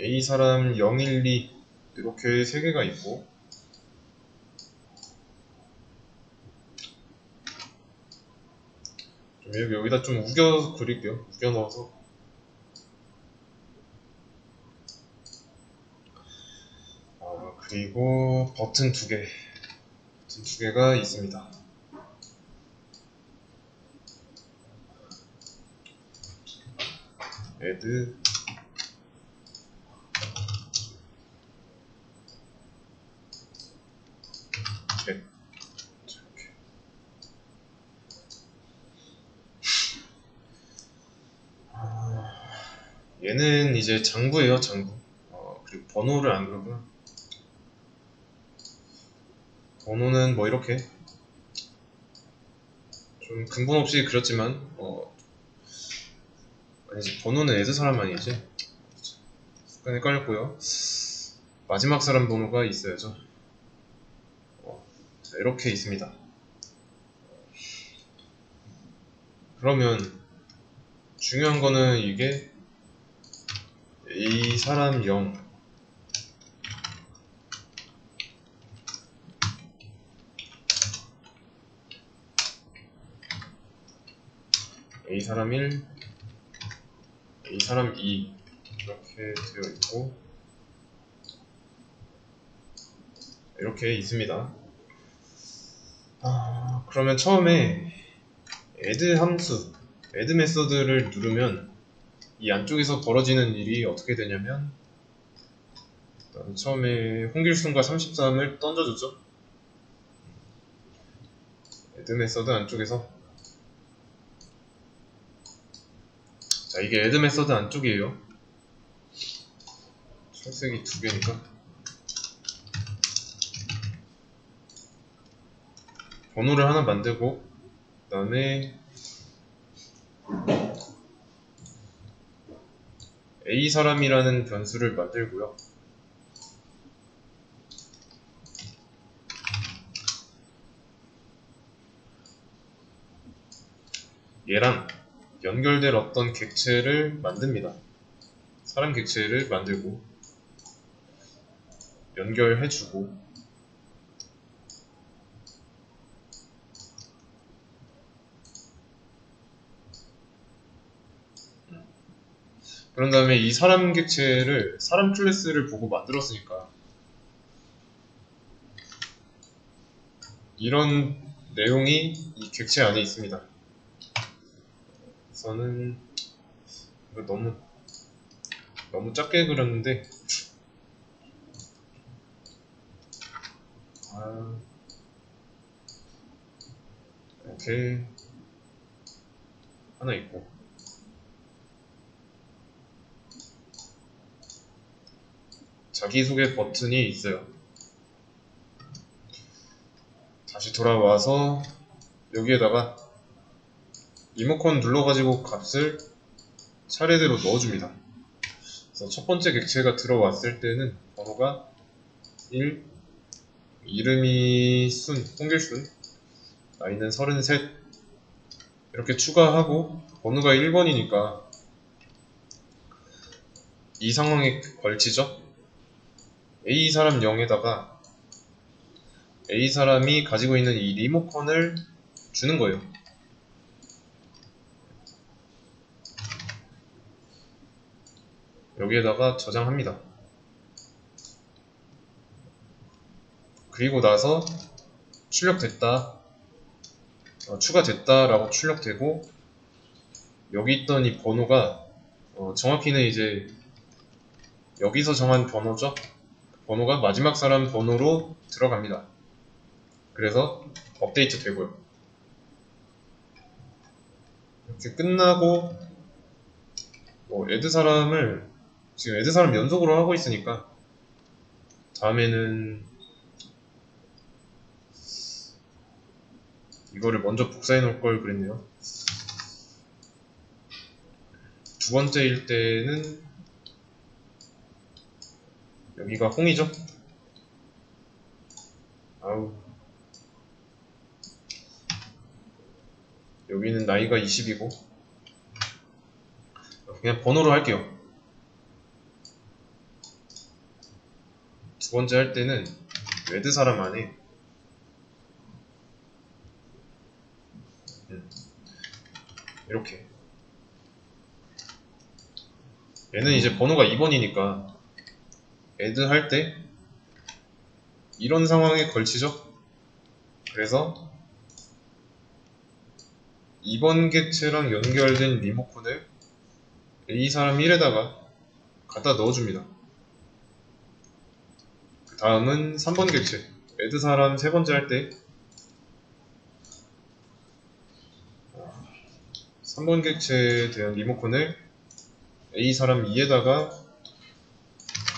A사람 012 이렇게 3개가 있고, 좀 여기다 좀 우겨 그릴게요. 우겨 넣어서. 그리고 버튼 2개, 버튼 2개가 있습니다. add get 이렇게. 얘는 이제 장부예요, 장부. 그리고 번호를 안 그러고요. 번호는 뭐 이렇게 좀 근본 없이 그렸지만, 아니지, 번호는 애드 사람만이지. 약간 헷갈렸고요. 마지막 사람 번호가 있어야죠. 자, 이렇게 있습니다. 그러면 중요한 거는 이게 A 사람 0, A 사람 1, A 사람 2 이렇게 되어 있고, 이렇게 있습니다. 그러면 처음에 add 함수, add 메서드를 누르면 이 안쪽에서 벌어지는 일이 어떻게 되냐면, 일단 처음에 홍길순과 33을 던져줬죠. add 메서드 안쪽에서, 자, 이게 add 메서드 안쪽이에요. 철색이 2개니까 번호를 하나 만들고, 그 다음에 A 사람이라는 변수를 만들고요. 얘랑 연결될 어떤 객체를 만듭니다. 사람 객체를 만들고 연결해주고, 그런 다음에 이 사람 객체를, 사람 클래스를 보고 만들었으니까 이런 내용이 이 객체 안에 있습니다. 우선은 이거 너무 작게 그렸는데, 이렇게 하나 있고, 자기소개 버튼이 있어요. 다시 돌아와서 여기에다가 리모컨 눌러가지고 값을 차례대로 넣어줍니다. 그래서 첫 번째 객체가 들어왔을 때는 번호가 1, 이름이 홍길순, 나이는 33, 이렇게 추가하고, 번호가 1번이니까 이 상황에 걸치죠. A 사람 0에다가 A 사람이 가지고 있는 이 리모컨을 주는 거예요. 여기에다가 저장합니다. 그리고 나서 출력됐다, 추가됐다 라고 출력되고, 여기 있던 이 번호가 정확히는 이제 여기서 정한 번호죠. 번호가 마지막 사람 번호로 들어갑니다. 그래서 업데이트 되고요. 이렇게 끝나고, add 사람을 지금 add 사람 연속으로 하고 있으니까 다음에는 이거를 먼저 복사해 놓을 걸 그랬네요. 두 번째일 때는 여기가 홍이죠. 여기는 나이가 20이고, 그냥 번호로 할게요. 두 번째 할 때는 외드 사람 안에 이렇게, 얘는 이제 번호가 2번이니까 add 할 때 이런 상황에 걸치죠. 그래서 2번 객체랑 연결된 리모컨을 A 사람 1에다가 갖다 넣어줍니다. 그 다음은 3번 객체, add 사람 세 번째 할 때 3번 객체에 대한 리모컨을 A 사람 2에다가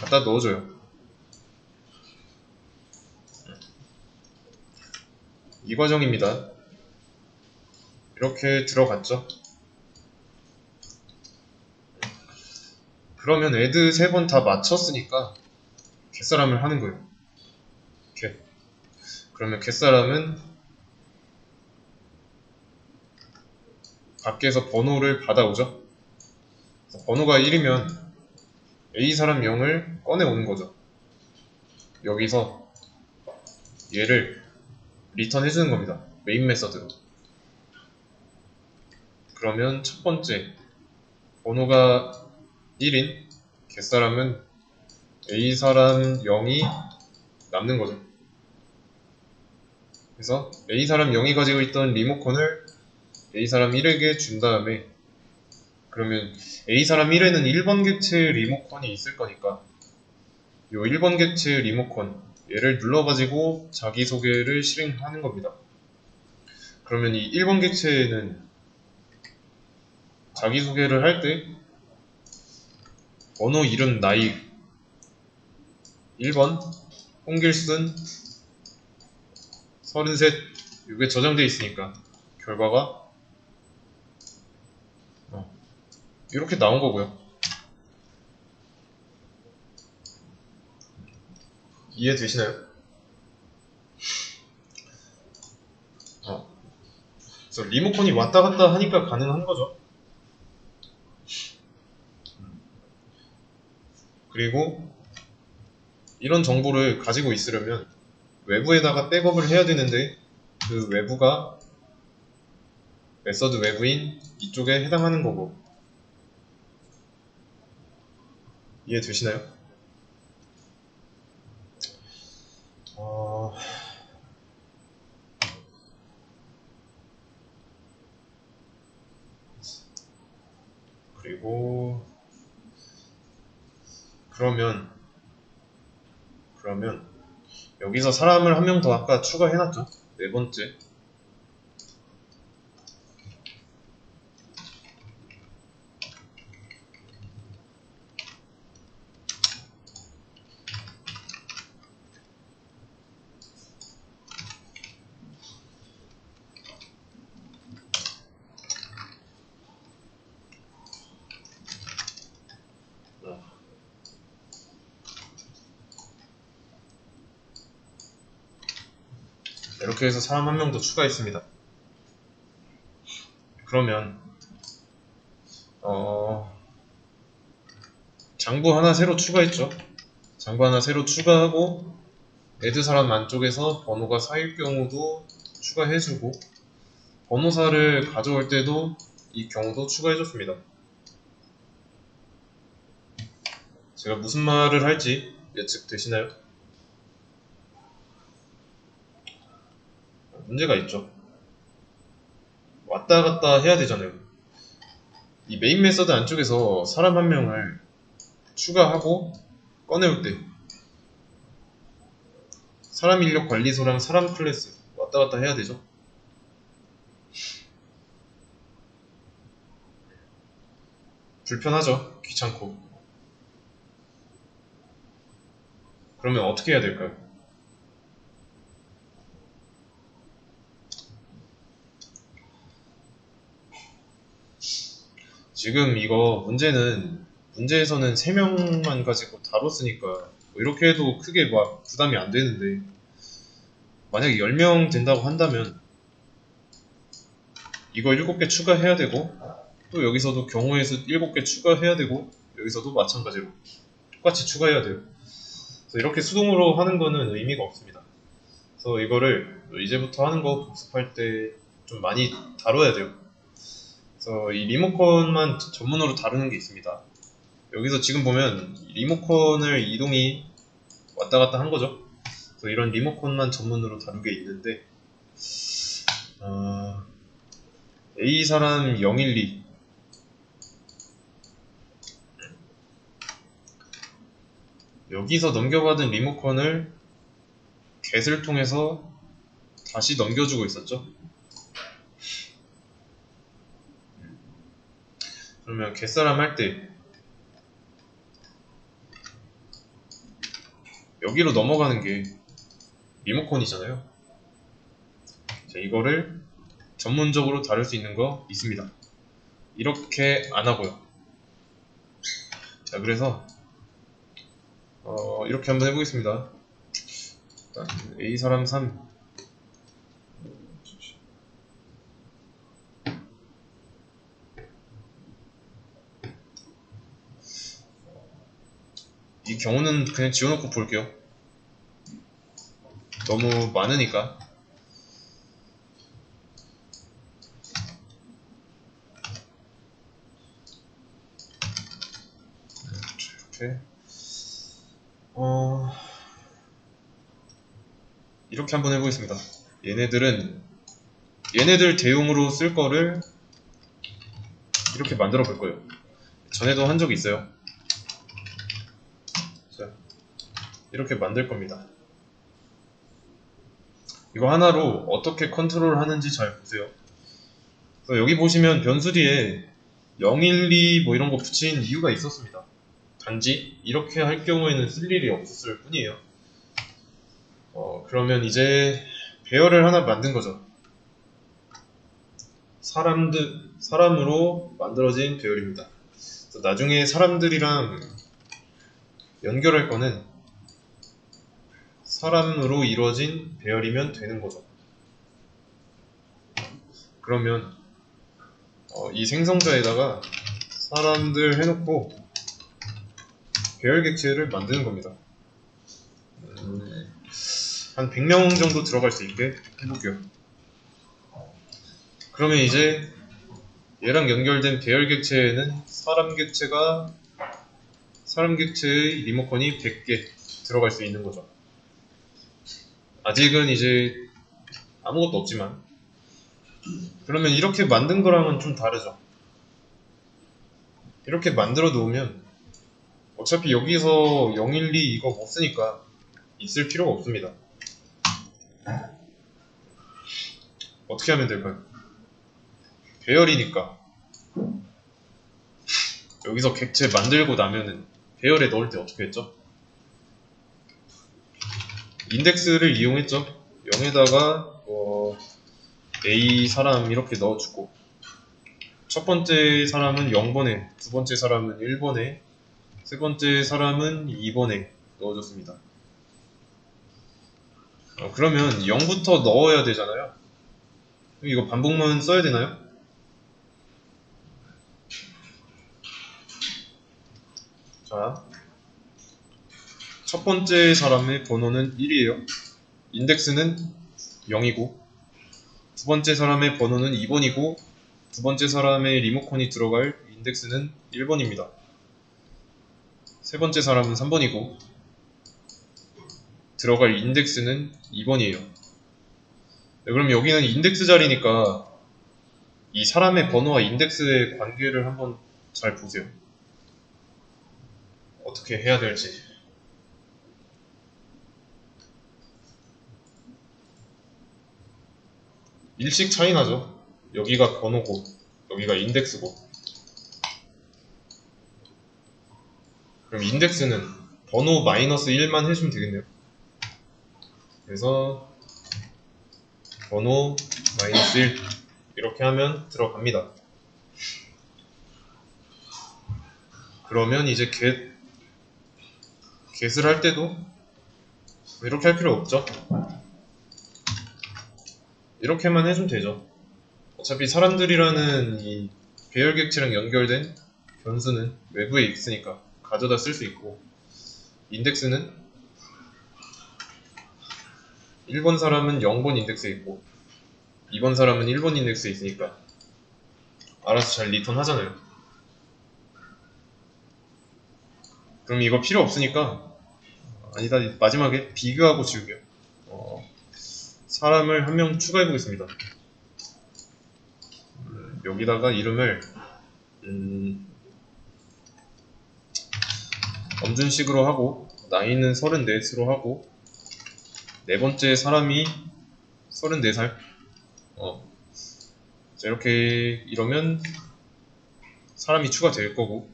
갖다 넣어줘요. 이 과정입니다. 이렇게 들어갔죠. 그러면 add 3번 다 맞췄으니까 갯사람을 하는 거예요. 이렇게. 그러면 갯사람은 밖에서 번호를 받아오죠. 번호가 1이면 A 사람 0을 꺼내오는 거죠. 여기서 얘를 리턴 해주는 겁니다. 메인 메서드로. 그러면 첫 번째 번호가 1인 갯사람은 A 사람 0이 남는 거죠. 그래서 A 사람 0이 가지고 있던 리모컨을 A 사람 1에게 준 다음에, 그러면 A 사람 1에는 1번 객체 리모컨이 있을 거니까 이 1번 객체 리모컨 얘를 눌러가지고 자기소개를 실행하는 겁니다. 그러면 이 1번 객체는 자기소개를 할 때 번호, 이름, 나이 1번 홍길순 33, 이게 저장되어 있으니까 결과가 이렇게 나온 거고요. 이해되시나요? 그래서 리모컨이 왔다 갔다 하니까 가능한 거죠. 그리고 이런 정보를 가지고 있으려면 외부에다가 백업을 해야 되는데 그 외부가 메서드 외부인 이쪽에 해당하는 거고. 이해되시나요? 그리고 그러면 여기서 사람을 한 명 더 아까 추가해놨죠? 네 번째. 이렇게 해서 사람 한 명 더 추가했습니다. 그러면 장부 하나 새로 추가했죠. 장부 하나 새로 추가하고 add 사람 안쪽에서 번호가 4일 경우도 추가해주고 번호사를 가져올 때도 이 경우도 추가해줬습니다. 제가 무슨 말을 할지 예측되시나요? 문제가 있죠. 왔다 갔다 해야 되잖아요. 이 메인 메서드 안쪽에서 사람 한 명을 추가하고 꺼내올 때 사람 인력 관리소랑 사람 클래스 왔다 갔다 해야 되죠. 불편하죠. 귀찮고. 그러면 어떻게 해야 될까요? 지금 이거 문제에서는 3명만 가지고 다뤘으니까 뭐 이렇게 해도 크게 막 부담이 안 되는데, 만약에 10명 된다고 한다면 이거 7개 추가해야 되고 또 여기서도 경우의 수 7개 추가해야 되고 여기서도 마찬가지로 똑같이 추가해야 돼요. 그래서 이렇게 수동으로 하는 거는 의미가 없습니다. 그래서 이거를 이제부터 하는 거 복습할 때 좀 많이 다뤄야 돼요. 그래서 이 리모컨만 전문으로 다루는 게 있습니다. 여기서 지금 보면 리모컨을 이동이 왔다 갔다 한 거죠. 그래서 이런 리모컨만 전문으로 다루게 있는데 A 사람 012 여기서 넘겨받은 리모컨을 get을 통해서 다시 넘겨주고 있었죠. 그러면 get사람 할 때 여기로 넘어가는 게 리모컨이잖아요. 자, 이거를 전문적으로 다룰 수 있는 거 있습니다. 이렇게 안 하고요. 자, 그래서 이렇게 한번 해보겠습니다. 일단 A 사람 3 이 경우는 그냥 지워놓고 볼게요. 너무 많으니까. 이렇게 이렇게 한번 해보겠습니다. 얘네들 대용으로 쓸 거를 이렇게 만들어 볼 거예요. 전에도 한 적이 있어요. 자, 이렇게 만들 겁니다. 이거 하나로 어떻게 컨트롤 하는지 잘 보세요. 그래서 여기 보시면 변수 뒤에 012 뭐 이런 거 붙인 이유가 있었습니다. 단지 이렇게 할 경우에는 쓸 일이 없었을 뿐이에요. 그러면 이제 배열을 하나 만든 거죠. 사람으로 만들어진 배열입니다. 그래서 나중에 사람들이랑 연결할 거는 사람으로 이루어진 배열이면 되는 거죠. 그러면 이 생성자에다가 사람들 해놓고 배열 객체를 만드는 겁니다. 한 100명 정도 들어갈 수 있게 해볼게요. 그러면 이제 얘랑 연결된 배열 객체에는 사람 객체의 리모컨이 100개 들어갈 수 있는 거죠. 아직은 이제 아무것도 없지만 그러면 이렇게 만든 거랑은 좀 다르죠. 이렇게 만들어 놓으면 어차피 여기서 012 이거 못 쓰니까 있을 필요가 없습니다. 어떻게 하면 될까요? 배열이니까 여기서 객체 만들고 나면은 배열에 넣을 때 어떻게 했죠? 인덱스를 이용했죠. 0에다가 A 사람 이렇게 넣어주고 첫 번째 사람은 0번에, 두 번째 사람은 1번에, 세 번째 사람은 2번에 넣어줬습니다. 그러면 0부터 넣어야 되잖아요. 이거 반복문 써야 되나요? 자, 첫 번째 사람의 번호는 1이에요. 인덱스는 0이고 두 번째 사람의 번호는 2번이고 두 번째 사람의 리모컨이 들어갈 인덱스는 1번입니다. 세 번째 사람은 3번이고 들어갈 인덱스는 2번이에요. 네, 그럼 여기는 인덱스 자리니까 이 사람의 번호와 인덱스의 관계를 한번 잘 보세요. 어떻게 해야 될지. 일식 차이 나죠. 여기가 번호고 여기가 인덱스고. 그럼 인덱스는 번호 마이너스 1만 해주면 되겠네요. 그래서 번호 마이너스 1 이렇게 하면 들어갑니다. 그러면 이제 get을 할 때도 이렇게 할 필요 없죠. 이렇게만 해주면 되죠. 어차피 사람들이라는 이 배열 객체랑 연결된 변수는 외부에 있으니까 가져다 쓸 수 있고, 인덱스는 1번 사람은 0번 인덱스에 있고 2번 사람은 1번 인덱스에 있으니까 알아서 잘 리턴 하잖아요. 그럼 이거 필요 없으니까, 아니다, 마지막에 비교하고 지우게요. 사람을 한 명 추가해 보겠습니다. 여기다가 이름을 엄준식으로 하고, 나이는 34으로 하고, 네 번째 사람이 34살. 자, 이렇게 이러면 사람이 추가될 거고,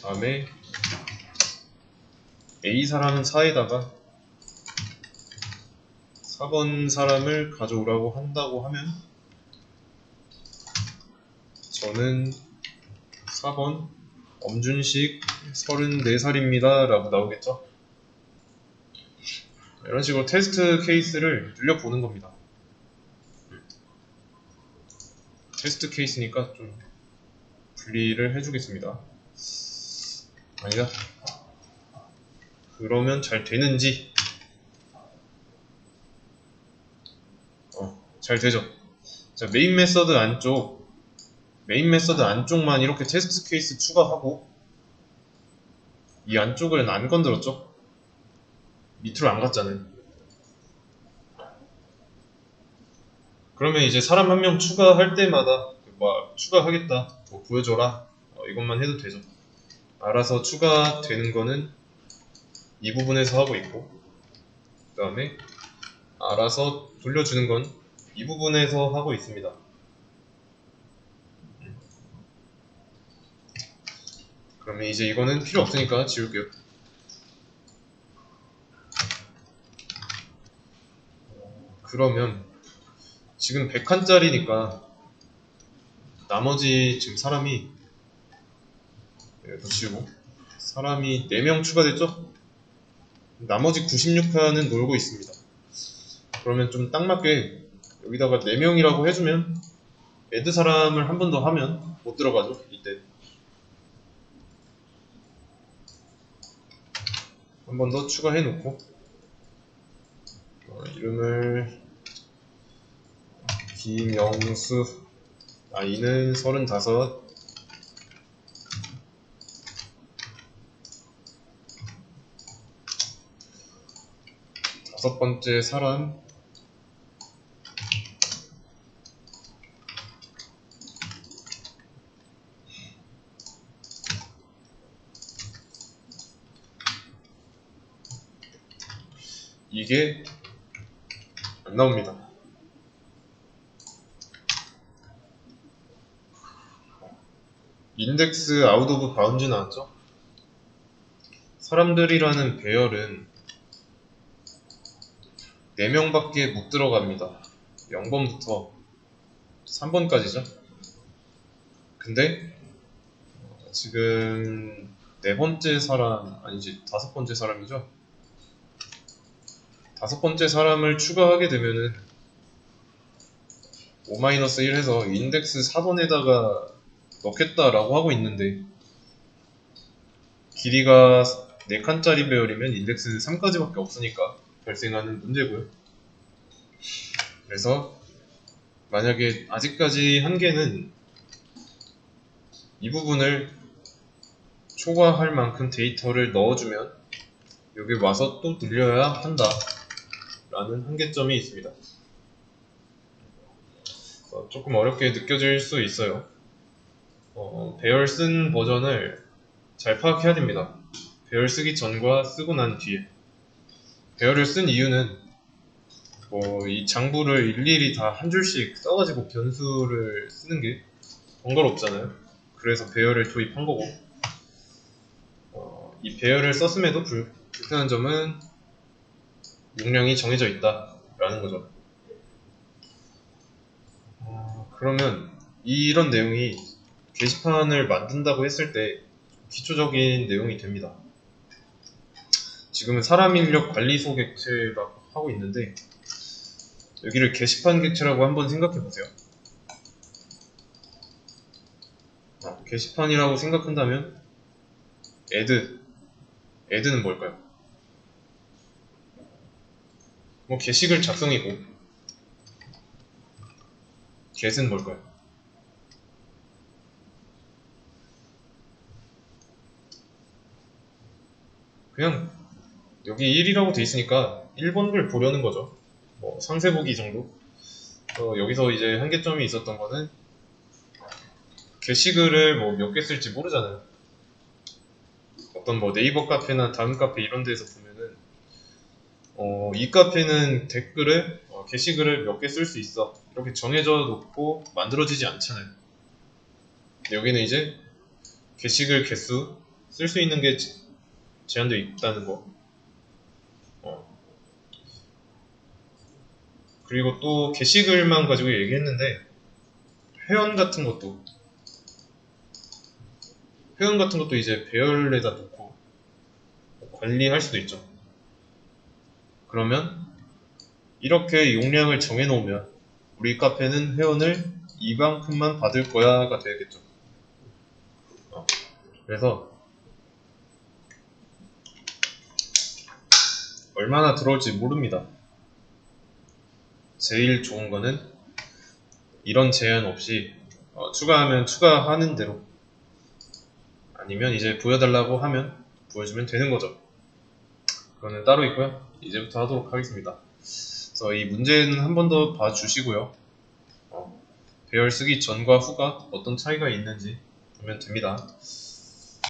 다음에 A 사람은 4에다가 4번 사람을 가져오라고 한다고 하면, 저는 4번 엄준식 34살입니다 라고 나오겠죠. 이런 식으로 테스트 케이스를 늘려보는 겁니다. 테스트 케이스니까 좀 분리를 해주겠습니다. 아니다. 그러면 잘 되는지, 잘 되죠. 자, 메인 메서드 안쪽만 이렇게 테스트 케이스 추가하고, 이 안쪽은 안 건드렸죠? 밑으로 안 갔잖아요. 그러면 이제 사람 한 명 추가할 때마다 추가하겠다, 보여줘라, 이것만 해도 되죠. 알아서 추가되는 거는 이 부분에서 하고 있고, 그 다음에 알아서 돌려주는 건 이 부분에서 하고 있습니다. 그러면 이제 이거는 필요 없으니까 지울게요. 그러면 지금 100칸짜리니까 나머지 지금 사람이, 지우고, 사람이 4명 추가됐죠? 나머지 96칸은 놀고 있습니다. 그러면 좀 딱 맞게 여기다가 4명이라고 해주면, 애드 사람을 한 번 더 하면 못 들어가죠. 이때 한 번 더 추가해 놓고, 이름을 김영수, 나이는 35, 다섯 번째 사람 이게 안 나옵니다. 인덱스 아웃 오브 바운드 나왔죠? 사람들이라는 배열은 4명밖에 못 들어갑니다. 0번부터 3번까지죠. 근데 지금 네 번째 사람, 아니지, 다섯 번째 사람이죠. 다섯 번째 사람을 추가하게 되면은 5-1 해서 인덱스 4번에다가 넣겠다라고 하고 있는데, 길이가 4칸짜리 배열이면 인덱스 3까지밖에 없으니까 발생하는 문제고요. 그래서 만약에 아직까지 한계는 이 부분을 초과할 만큼 데이터를 넣어주면 여기 와서 또 늘려야 한다 라는 한계점이 있습니다. 조금 어렵게 느껴질 수 있어요. 배열 쓴 버전을 잘 파악해야 됩니다. 배열 쓰기 전과 쓰고 난 뒤에. 배열을 쓴 이유는 이 장부를 일일이 다 한 줄씩 써가지고 변수를 쓰는 게 번거롭잖아요. 그래서 배열을 도입한 거고, 이 배열을 썼음에도 불편한 점은 용량이 정해져 있다 라는 거죠. 그러면 이런 내용이 게시판을 만든다고 했을 때 기초적인 내용이 됩니다. 지금은 사람 인력 관리소 객체라고 하고 있는데, 여기를 게시판 객체라고 한번 생각해 보세요. 게시판이라고 생각한다면 add는 뭘까요? 뭐 게시글 작성이고 get은 뭘까요? 그냥 여기 1이라고 돼 있으니까 1번을 보려는 거죠. 뭐 상세 보기 정도. 여기서 이제 한계점이 있었던 거는 게시글을 뭐 몇 개 쓸지 모르잖아요. 어떤 뭐 네이버 카페나 다음 카페 이런 데서 보면은 이 카페는 댓글을 게시글을 몇 개 쓸 수 있어 이렇게 정해져 놓고 만들어지지 않잖아요. 근데 여기는 이제 게시글 개수 쓸 수 있는 게 제한되어 있다는 거. 그리고 또 게시글만 가지고 얘기했는데 회원 같은 것도 이제 배열에다 놓고 관리할 수도 있죠. 그러면 이렇게 용량을 정해 놓으면 우리 카페는 회원을 이만큼만 받을 거야가 되겠죠. 그래서 얼마나 들어올지 모릅니다. 제일 좋은 거는 이런 제한 없이 추가하면 추가하는 대로, 아니면 이제 보여달라고 하면 보여주면 되는 거죠. 그거는 따로 있고요. 이제부터 하도록 하겠습니다. 그래서 이 문제는 한 번 더 봐주시고요. 배열 쓰기 전과 후가 어떤 차이가 있는지 보면 됩니다.